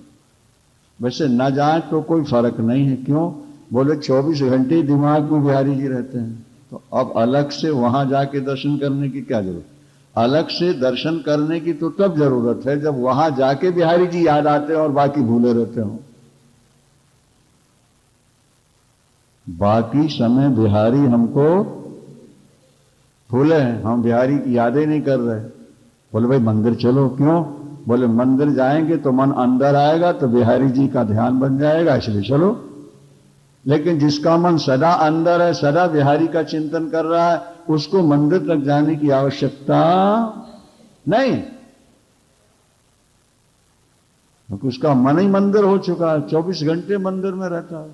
वैसे न जाए तो कोई फर्क नहीं है। क्यों? बोले 24 घंटे दिमाग में बिहारी जी रहते हैं, तो अब अलग से वहां जाके दर्शन करने की क्या जरूरत? अलग से दर्शन करने की तो तब जरूरत है जब वहां जाके बिहारी जी याद आते हैं और बाकी भूले रहते हो। बाकी समय बिहारी हमको भूले हैं, हम बिहारी की यादें नहीं कर रहे। बोले भाई मंदिर चलो। क्यों? बोले मंदिर जाएंगे तो मन अंदर आएगा तो बिहारी जी का ध्यान बन जाएगा, इसलिए चलो। लेकिन जिसका मन सदा अंदर है, सदा बिहारी का चिंतन कर रहा है, उसको मंदिर तक जाने की आवश्यकता नहीं, क्योंकि उसका मन ही मंदिर हो चुका है। 24 घंटे मंदिर में रहता है,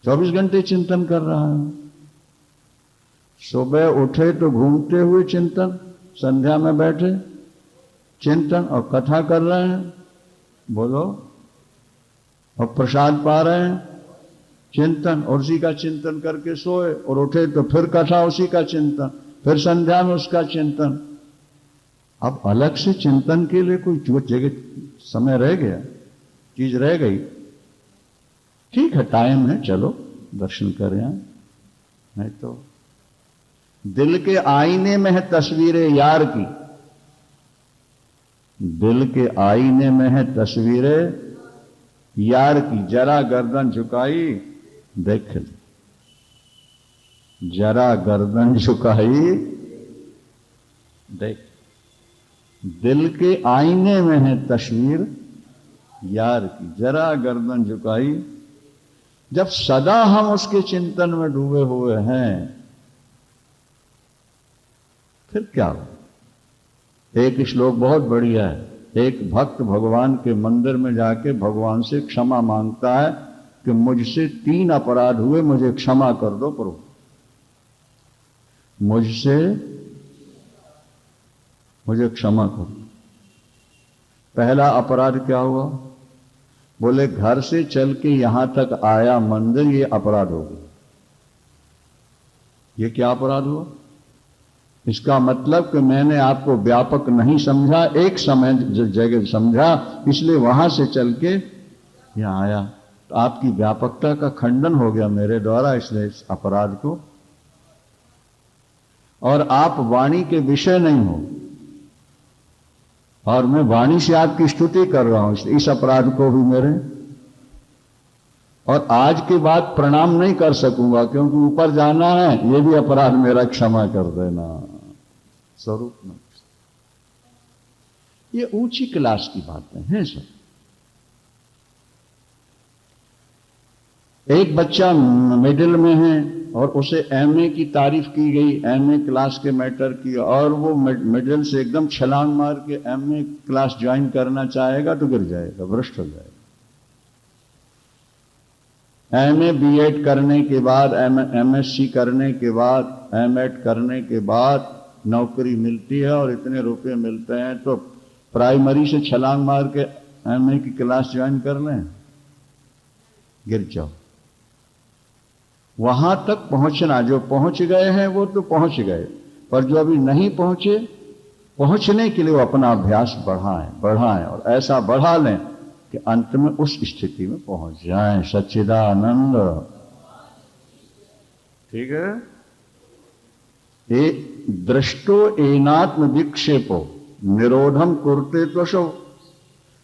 24 घंटे चिंतन कर रहा है। सुबह उठे तो घूमते हुए चिंतन, संध्या में बैठे चिंतन, और कथा कर रहे हैं। बोलो और प्रसाद पा रहे हैं, चिंतन, और उसी का चिंतन करके सोए और उठे तो फिर कथा उसी का चिंतन, फिर संध्या में उसका चिंतन। अब अलग से चिंतन के लिए कोई जो जगह समय रह गया, चीज रह गई, ठीक है टाइम है, चलो दर्शन करें। नहीं तो दिल के आईने में है तस्वीरें यार की, दिल के आईने में है तस्वीरें यार की, जरा गर्दन झुकाई देख ली, जरा गर्दन झुकाई देख। दिल के आईने में है तस्वीर यार की, जरा गर्दन झुकाई। जब सदा हम उसके चिंतन में डूबे हुए हैं फिर क्या हो। एक श्लोक बहुत बढ़िया है, एक भक्त भगवान के मंदिर में जाके भगवान से क्षमा मांगता है कि मुझसे 3 अपराध हुए, मुझे क्षमा कर दो प्रभु। मुझे क्षमा करो। पहला अपराध क्या हुआ? बोले घर से चल के यहां तक आया मंदिर, ये अपराध हो गया। ये क्या अपराध हुआ? इसका मतलब कि मैंने आपको व्यापक नहीं समझा, एक समय जगह समझा, इसलिए वहां से चल के यहां आया। तो आपकी व्यापकता का खंडन हो गया मेरे द्वारा, इसलिए इस अपराध को। और आप वाणी के विषय नहीं हो और मैं वाणी से आपकी स्तुति कर रहा हूं, इस अपराध को भी मेरे, और आज के बाद प्रणाम नहीं कर सकूंगा क्योंकि ऊपर जाना है, ये भी अपराध मेरा, क्षमा कर देना स्वरूप में। ये ऊंची क्लास की बातें हैं सब। एक बच्चा मिडिल में है और उसे एमए की तारीफ की गई, एमए क्लास के मैटर की, और वो मिडिल से एकदम छलांग मार के एमए क्लास ज्वाइन करना चाहेगा तो गिर जाएगा, भ्रष्ट हो जाएगा। एमए बीएड करने के बाद, एमएससी करने के बाद, एमएड करने के बाद नौकरी मिलती है और इतने रुपए मिलते हैं, तो प्राइमरी से छलांग मार के एमए की क्लास ज्वाइन कर लें, गिर जाओ। वहां तक पहुंचना, जो पहुंच गए हैं वो तो पहुंच गए, पर जो अभी नहीं पहुंचे, पहुंचने के लिए वो अपना अभ्यास बढ़ाएं और ऐसा बढ़ा लें कि अंत में उस स्थिति में पहुंच जाएं। सच्चिदानंद। ठीक है। दृष्टो एनात्म विक्षेपो निरोधम कुरते त्वशो।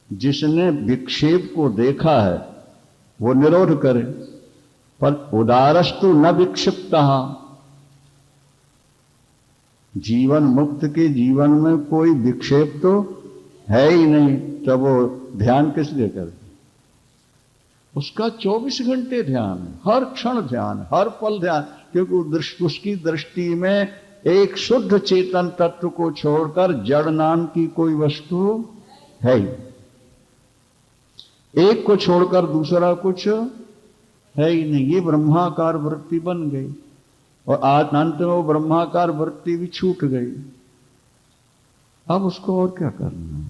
जिसने विक्षेप को देखा है वो निरोध करे, पर उदारस्तु न विक्षिप्ता। जीवन मुक्त के जीवन में कोई विक्षेप तो है ही नहीं, तब वो ध्यान किस लिए करे? उसका 24 घंटे ध्यान है, हर क्षण ध्यान, हर पल ध्यान, क्योंकि उसकी दृष्टि में एक शुद्ध चेतन तत्व को छोड़कर जड़ नाम की कोई वस्तु है ही। एक को छोड़कर दूसरा कुछ है ही नहीं। ये ब्रह्माकार वृत्ति बन गई और आज अंत में वो ब्रह्माकार वृत्ति भी छूट गई। अब उसको और क्या करना?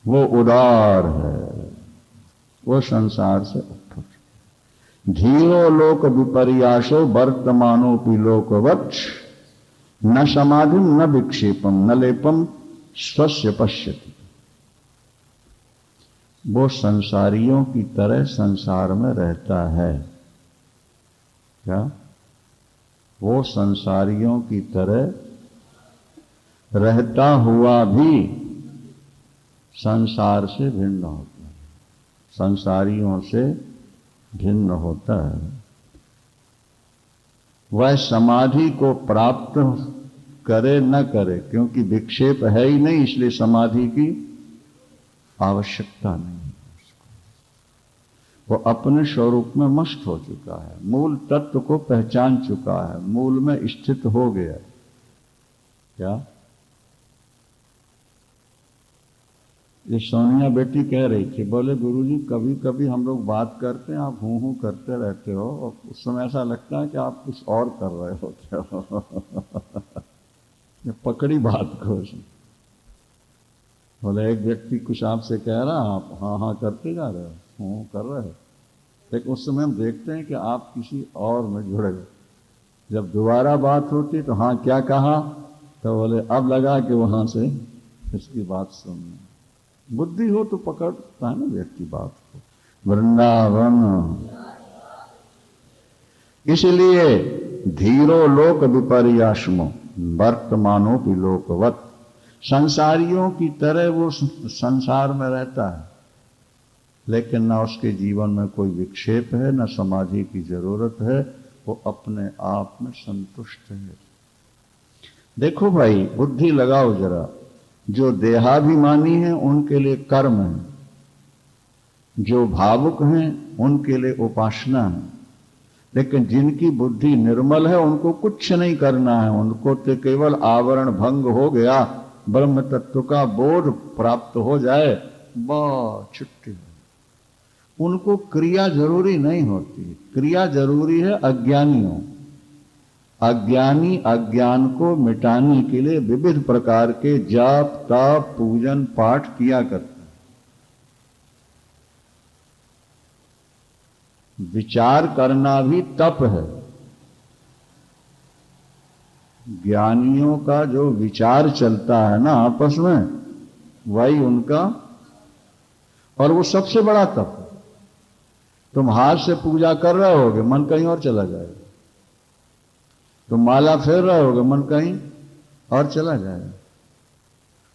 वो उदार है, वो संसार से ऊपर। धीरो लोक विपर्यासो वर्तमानोपि लोकवत् न समाधिम न विक्षेपम न लेपम स्वस्य पश्यति। वो संसारियों की तरह संसार में रहता है। क्या? वो संसारियों की तरह रहता हुआ भी संसार से भिन्न होता है, संसारियों से भिन्न होता है। वह समाधि को प्राप्त करे न करे, क्योंकि विक्षेप है ही नहीं, इसलिए समाधि की आवश्यकता नहीं है उसको। वो अपने स्वरूप में मस्त हो चुका है, मूल तत्व को पहचान चुका है, मूल में स्थित हो गया। क्या? ये सोनिया बेटी कह रही थी, बोले गुरुजी कभी कभी हम लोग बात करते हैं, आप हूं करते रहते हो और उस समय ऐसा लगता है कि आप कुछ और कर रहे होते हो। पकड़ी बात को। बोले एक व्यक्ति कुछ आपसे कह रहा, आप हाँ हाँ करते जा रहे हो, हाँ कर रहे हो, लेकिन उस समय हम देखते हैं कि आप किसी और में जुड़ गए। जब दोबारा बात होती तो हाँ क्या कहा, तो बोले अब लगा कि वहां से इसकी बात सुनना। बुद्धि हो तो पकड़ता है ना व्यक्ति बात को। वृंदावन। इसलिए धीरो लोक विपर्यासमो वर्तमानों लोकवत, संसारियों की तरह वो संसार में रहता है, लेकिन ना उसके जीवन में कोई विक्षेप है, ना समाधि की जरूरत है, वो अपने आप में संतुष्ट है। देखो भाई, बुद्धि लगाओ जरा, जो देहाभिमानी हैं उनके लिए कर्म है, जो भावुक हैं उनके लिए उपासना है, लेकिन जिनकी बुद्धि निर्मल है उनको कुछ नहीं करना है, उनको तो केवल आवरण भंग हो गया, ब्रह्म तत्व का बोध प्राप्त हो जाए, बस छुट्टी। उनको क्रिया जरूरी नहीं होती, क्रिया जरूरी है अज्ञानियों। अज्ञानी अज्ञान को मिटाने के लिए विविध प्रकार के जाप ताप पूजन पाठ किया करते हैं। विचार करना भी तप है। ज्ञानियों का जो विचार चलता है ना आपस में, वही उनका, और वो सबसे बड़ा तप है। तुम हाथ से पूजा कर रहे होगे, मन कहीं और चला जाएगा। तुम माला फेर रहे होगे, मन कहीं और चला जाएगा।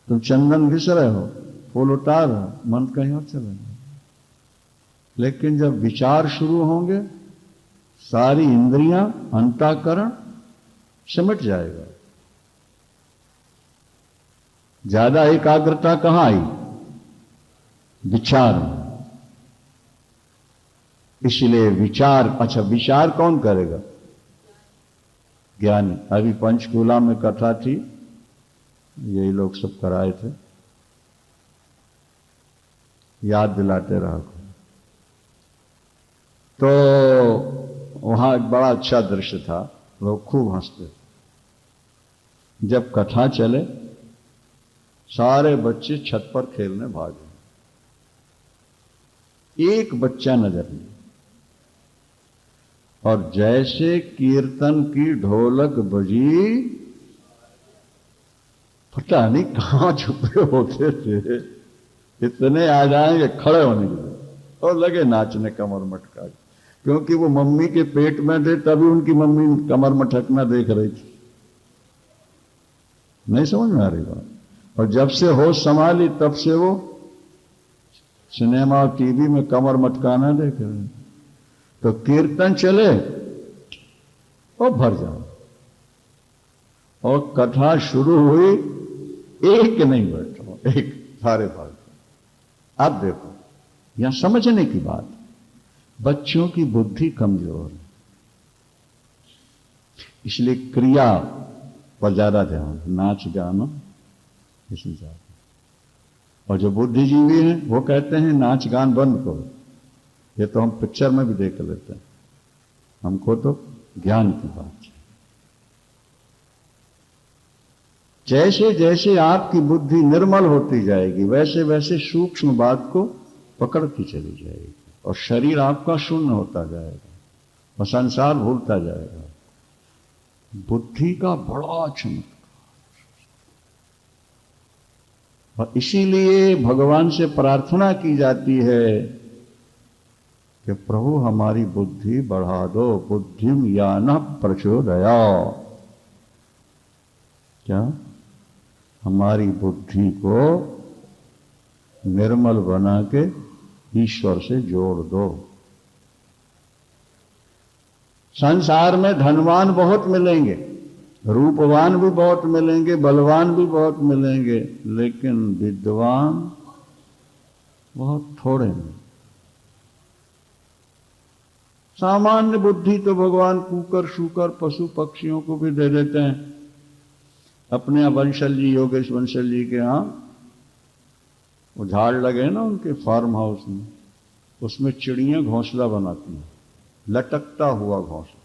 तुम चंदन घिस रहे हो, फूल उतार रहे हो, मन कहीं और चला जाएगा। लेकिन जब विचार शुरू होंगे, सारी इंद्रियां, अंतःकरण सिमट जाएगा। ज्यादा एकाग्रता कहां आई? विचार में। इसलिए विचार, अच्छा विचार कौन करेगा? ज्ञानी। अभी पंचकूला में कथा थी, यही लोग सब कराए थे, याद दिलाते रहा। तो वहां एक बड़ा अच्छा दृश्य था, लोग खूब हंसते थे। जब कथा चले, सारे बच्चे छत पर खेलने भागे, एक बच्चा नजर नहीं। और जैसे कीर्तन की ढोलक बजी, पता नहीं कहां छुपे होते थे, इतने आ जाएंगे खड़े होने के लिए और लगे नाचने कमर मटका, क्योंकि वो मम्मी के पेट में थे, तभी उनकी मम्मी कमर मटकना देख रही थी। नहीं समझ में आ रही बात? और जब से होश संभाली, तब से वो सिनेमा और टीवी में कमर मटकाना देख रहे। तो कीर्तन चले और भर जाओ, और कथा शुरू हुई, एक नहीं बैठो, एक सारे भाग। अब देखो, यहां समझने की बात, बच्चों की बुद्धि कमजोर है, इसलिए क्रिया पर ज्यादा ध्यान, नाच गाना इसमें ज्यादा। और जो बुद्धिजीवी हैं वो कहते हैं नाच गान बंद करो। ये तो हम पिक्चर में भी देख लेते हैं, हमको तो ज्ञान की बात है। जैसे जैसे आपकी बुद्धि निर्मल होती जाएगी, वैसे वैसे सूक्ष्म बात को पकड़ती चली जाएगी, और शरीर आपका शून्य होता जाएगा, और संसार भूलता जाएगा। बुद्धि का बड़ा चमत्कार। और इसीलिए भगवान से प्रार्थना की जाती है कि प्रभु हमारी बुद्धि बढ़ा दो, बुद्धिम यान प्रचोदया। क्या? हमारी बुद्धि को निर्मल बना के ईश्वर से जोड़ दो। संसार में धनवान बहुत मिलेंगे, रूपवान भी बहुत मिलेंगे, बलवान भी बहुत मिलेंगे, लेकिन विद्वान बहुत थोड़े हैं। सामान्य बुद्धि तो भगवान कुकर शूकर पशु पक्षियों को भी दे देते हैं। अपने यहाँ बंसल जी, योगेश बंसल जी के यहाँ वो झाड़ लगे ना उनके फार्म हाउस में, उसमें चिड़ियां घोंसला बनाती हैं, लटकता हुआ घोंसला।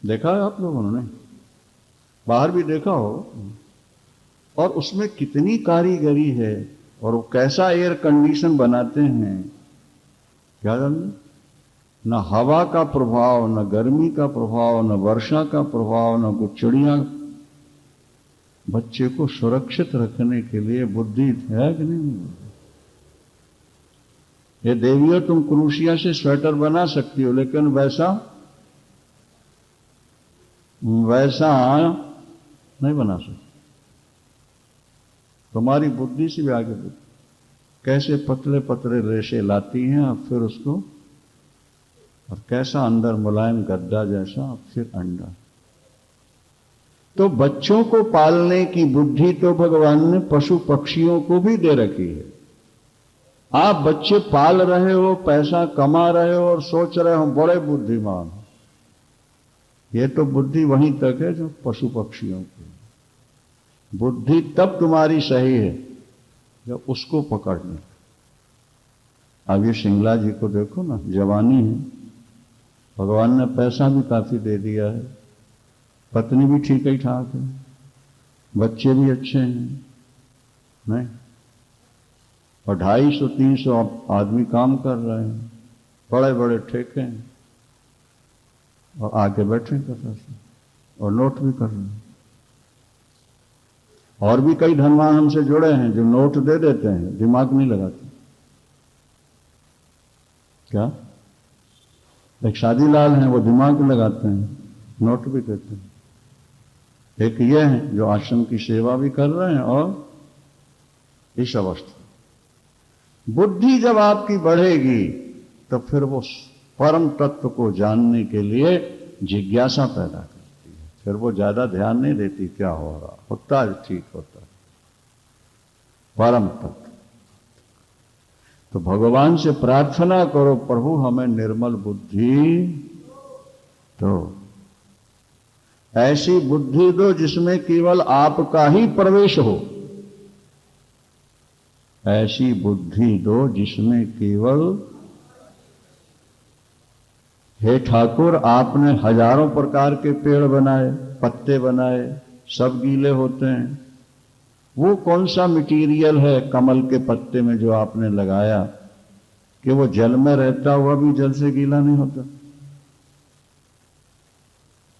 देखा है आप लोगों ने? बाहर भी देखा हो। और उसमें कितनी कारीगरी है, और वो कैसा एयर कंडीशन बनाते हैं, क्या जानते? न हवा का प्रभाव, न गर्मी का प्रभाव, न वर्षा का प्रभाव, न कुछ चिड़िया। बच्चे को सुरक्षित रखने के लिए बुद्धि है कि नहीं? ये देवियों, तुम क्रूसिया से स्वेटर बना सकती हो, लेकिन वैसा नहीं बना सकती। तुम्हारी बुद्धि से भी आगे बढ़, कैसे पतले पतले रेशे लाती हैं, और फिर उसको, और कैसा अंदर मुलायम गद्दा जैसा, फिर अंडा। तो बच्चों को पालने की बुद्धि तो भगवान ने पशु पक्षियों को भी दे रखी है। आप बच्चे पाल रहे हो, पैसा कमा रहे हो और सोच रहे हो बड़े बुद्धिमान हो, ये तो बुद्धि वहीं तक है जो पशु पक्षियों की। बुद्धि तब तुम्हारी सही है जब उसको पकड़ने। अब ये सिंगला जी को देखो ना, जवानी है, भगवान ने पैसा भी काफी दे दिया है, पत्नी भी ठीक ही ठाक है, बच्चे भी अच्छे हैं, नहीं? और 250-300 आदमी काम कर रहे हैं, बड़े बड़े ठेके हैं, और आगे बैठे कर रहे हैं, और नोट भी कर रहे हैं। और भी कई धनवान हमसे जुड़े हैं जो नोट दे देते हैं, दिमाग नहीं लगाते। क्या? एक शादीलाल हैं, वो दिमाग लगाते हैं, नोट भी देते हैं। एक ये हैं जो आश्रम की सेवा भी कर रहे हैं, और इस अवस्था बुद्धि जब आपकी बढ़ेगी तो फिर वो परम तत्व को जानने के लिए जिज्ञासा पैदा करती है। फिर वो ज्यादा ध्यान नहीं देती क्या हो रहा, होता है ठीक होता है, परम तत्व। तो भगवान से प्रार्थना करो, प्रभु हमें निर्मल बुद्धि दो, ऐसी बुद्धि दो जिसमें केवल आपका ही प्रवेश हो, ऐसी बुद्धि दो जिसमें केवल, हे ठाकुर आपने हजारों प्रकार के पेड़ बनाए, पत्ते बनाए, सब गीले होते हैं, वो कौन सा मटेरियल है कमल के पत्ते में जो आपने लगाया कि वो जल में रहता हुआ भी जल से गीला नहीं होता?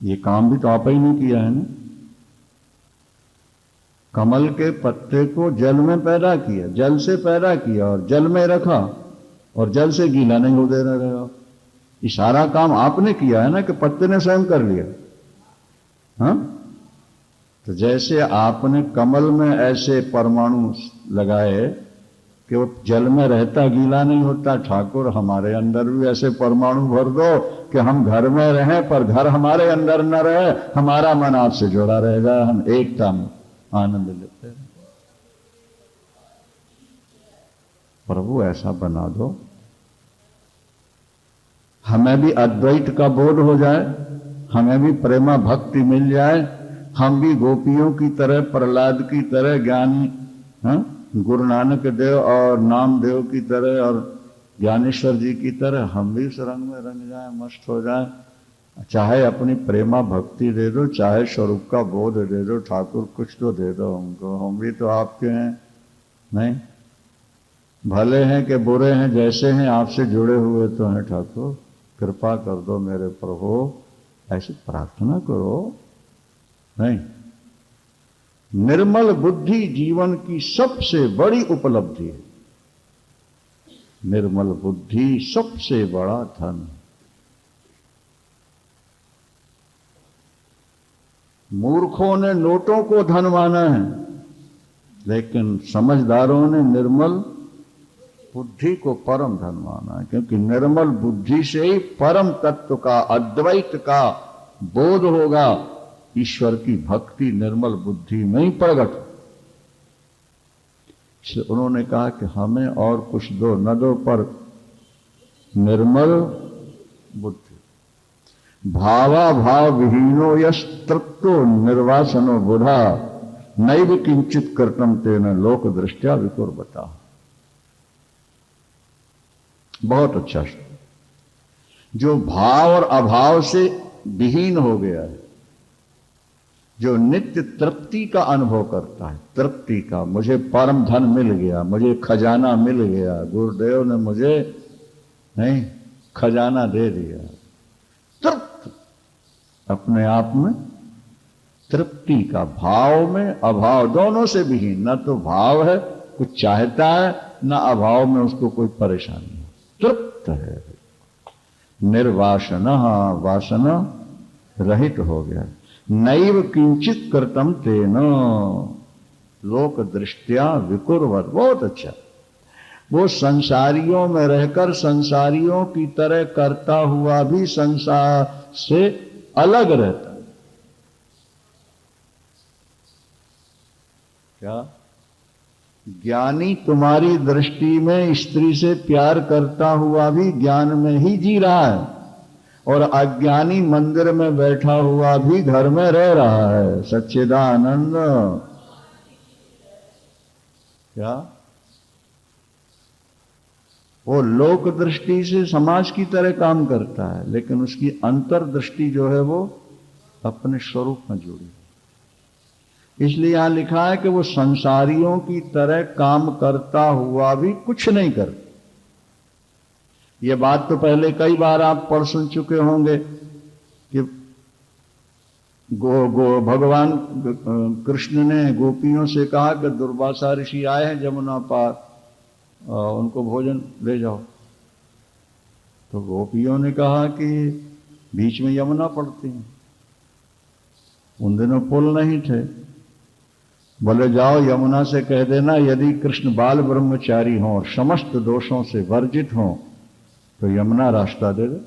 ये काम भी तो आप ही नहीं किया है ना। कमल के पत्ते को जल में पैदा किया, जल से पैदा किया और जल में रखा, और जल से गीला नहीं हो दे रहा। ये सारा काम आपने किया है ना, कि पत्ते ने स्वयं कर लिया? हाँ, तो जैसे आपने कमल में ऐसे परमाणु लगाए कि वो जल में रहता गीला नहीं होता, ठाकुर हमारे अंदर भी ऐसे परमाणु भर दो कि हम घर में रहें पर घर हमारे अंदर न रहे, हमारा मन आपसे जुड़ा रहेगा, हम एकता में आनंद लेते हैं। प्रभु ऐसा बना दो, हमें भी अद्वैत का बोध हो जाए, हमें भी प्रेमा भक्ति मिल जाए, हम भी गोपियों की तरह, प्रहलाद की तरह, ज्ञानी गुरु नानक देव और नामदेव की तरह और ज्ञानेश्वर जी की तरह हम भी उस रंग में रंग जाए, मस्त हो जाए। चाहे अपनी प्रेमा भक्ति दे दो, चाहे स्वरूप का बोध दे दो, ठाकुर कुछ तो दे दो हमको, हम भी तो आपके हैं, नहीं? भले हैं कि बुरे हैं, जैसे हैं आपसे जुड़े हुए तो हैं, ठाकुर कृपा कर दो मेरे प्रभु, ऐसी प्रार्थना करो। नहीं, निर्मल बुद्धि जीवन की सबसे बड़ी उपलब्धि है। निर्मल बुद्धि सबसे बड़ा धन है। मूर्खों ने नोटों को धन माना है, लेकिन समझदारों ने निर्मल बुद्धि को परम धन माना है, क्योंकि निर्मल बुद्धि से ही परम तत्व का, अद्वैत का बोध होगा। ईश्वर की भक्ति निर्मल बुद्धि में ही प्रकट। इसलिए उन्होंने कहा कि हमें और कुछ दो न दो, पर निर्मल बुद्धि। भावा भाव विहीनो यश तृप्तो निर्वासनो बुधा नैव किंचित कर्तम तेन लोक दृष्टिया विकुर्वता। बहुत अच्छा शब्द। जो भाव और अभाव से विहीन हो गया है, जो नित्य तृप्ति का अनुभव करता है, तृप्ति का, मुझे परम धन मिल गया, मुझे खजाना मिल गया, गुरुदेव ने मुझे नहीं खजाना दे दिया, तृप्त, अपने आप में तृप्ति का, भाव में अभाव दोनों से विहीन, न तो भाव है कुछ चाहता है, न अभाव में उसको कोई परेशानी है, तृप्त है, निर्वासन, वासना रहित हो गया। नैव किंचित कृतम तेन लोक दृष्टिया विकुर्वत। बहुत अच्छा, वो संसारियों में रहकर संसारियों की तरह करता हुआ भी संसार से अलग रहता। क्या ज्ञानी तुम्हारी दृष्टि में स्त्री से प्यार करता हुआ भी ज्ञान में ही जी रहा है, और अज्ञानी मंदिर में बैठा हुआ भी घर में रह रहा है। सच्चिदानंद। क्या वो लोक दृष्टि से समाज की तरह काम करता है, लेकिन उसकी अंतर्दृष्टि जो है वो अपने स्वरूप में जुड़ी है। इसलिए यहां लिखा है कि वो संसारियों की तरह काम करता हुआ भी कुछ नहीं करता। ये बात तो पहले कई बार आप पढ़ सुन चुके होंगे कि भगवान कृष्ण ने गोपियों से कहा कि दुर्वासा ऋषि आए हैं जमुना पार, उनको भोजन ले जाओ। तो गोपियों ने कहा कि बीच में यमुना पड़ती है, उन दिनों पुल नहीं थे। बोले जाओ यमुना से कह देना यदि कृष्ण बाल ब्रह्मचारी हों और समस्त दोषों से वर्जित हों तो यमुना रास्ता दे दे।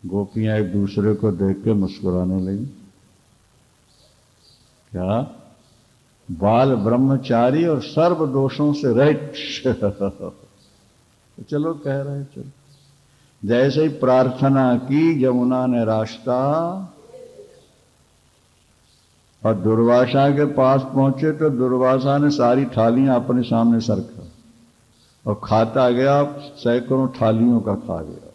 गोपियां एक दूसरे को देख के मुस्कुराने लगी। क्या बाल ब्रह्मचारी और सर्व दोषों से रहित। तो चलो कह रहे चलो। जैसे ही प्रार्थना की यमुना ने रास्ता, और दुर्वासा के पास पहुंचे तो दुर्वासा ने सारी थालियां अपने सामने सरका और खाता गया, सैकड़ों थालियों का खा गया।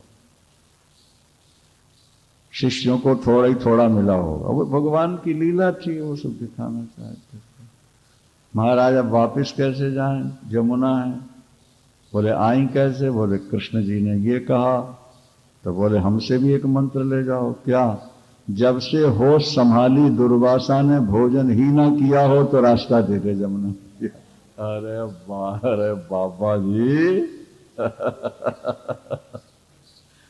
शिष्यों को थोड़ा ही थोड़ा मिला होगा, वो भगवान की लीला थी, वो सब दिखाना चाहते थे। महाराज अब वापिस कैसे जाएं, यमुना है। बोले आई कैसे? बोले कृष्ण जी ने ये कहा। तो बोले हमसे भी एक मंत्र ले जाओ। क्या? जब से होश संभाली दुर्वासा ने भोजन ही ना किया हो तो रास्ता दे दे यमुना। अरे बाबा जी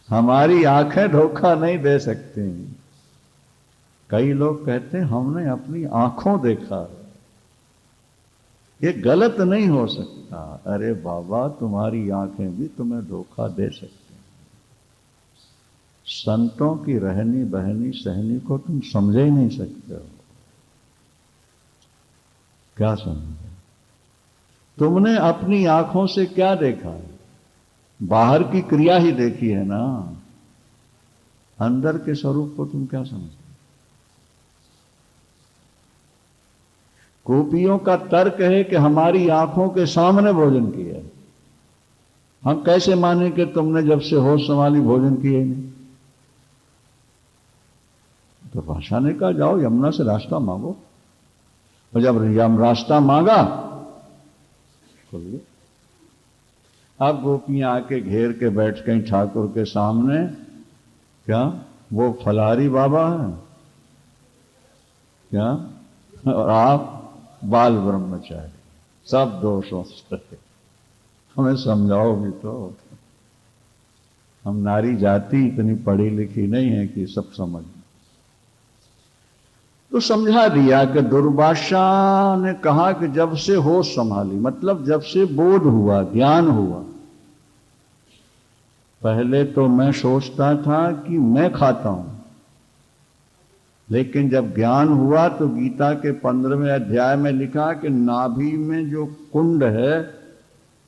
हमारी आंखें धोखा नहीं दे सकती। कई लोग कहते हैं हमने अपनी आंखों देखा है, ये गलत नहीं हो सकता। अरे बाबा तुम्हारी आंखें भी तुम्हें धोखा दे सकती। संतों की रहनी बहनी सहनी को तुम समझे ही नहीं सकते हो। क्या समझे? तुमने अपनी आंखों से क्या देखा है? बाहर की क्रिया ही देखी है ना, अंदर के स्वरूप को तुम क्या समझते? गोपियों का तर्क है कि हमारी आंखों के सामने भोजन किया है, हम कैसे माने कि तुमने जब से होश संभाली भोजन किए नहीं? तो भाषा ने कहा जाओ यमुना से रास्ता मांगो, और जब यम रास्ता मांगा खोलिए। अब गोपियां आके घेर के बैठ गई ठाकुर के सामने। क्या वो फलारी बाबा है क्या? और आप बाल ब्रह्मचारी, सब दोषों से। हमें समझाओ भी तो। हम नारी जाति इतनी पढ़ी लिखी नहीं है कि सब समझ। तो समझा दिया कि दुर्वासा ने कहा कि जब से होश संभाली, मतलब जब से बोध हुआ, ज्ञान हुआ। पहले तो मैं सोचता था कि मैं खाता हूं, लेकिन जब ज्ञान हुआ तो गीता के 15वें अध्याय में लिखा कि नाभि में जो कुंड है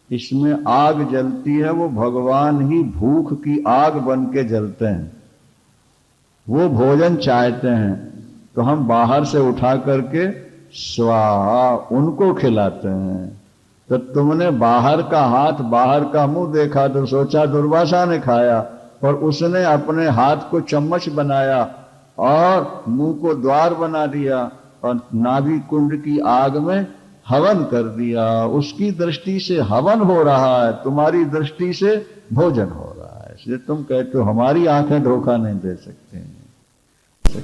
इसमें आग जलती है, वो भगवान ही भूख की आग बन के जलते हैं। वो भोजन चाहते हैं तो हम बाहर से उठा करके स्वाहा उनको खिलाते हैं। तो तुमने बाहर का हाथ बाहर का मुंह देखा तो सोचा दुर्वासा ने खाया, और उसने अपने हाथ को चम्मच बनाया और मुंह को द्वार बना दिया और नाभि कुंड की आग में हवन कर दिया। उसकी दृष्टि से हवन हो रहा है, तुम्हारी दृष्टि से भोजन हो रहा है। इसलिए तुम कहते हो हमारी आंखें धोखा नहीं दे सकते हैं।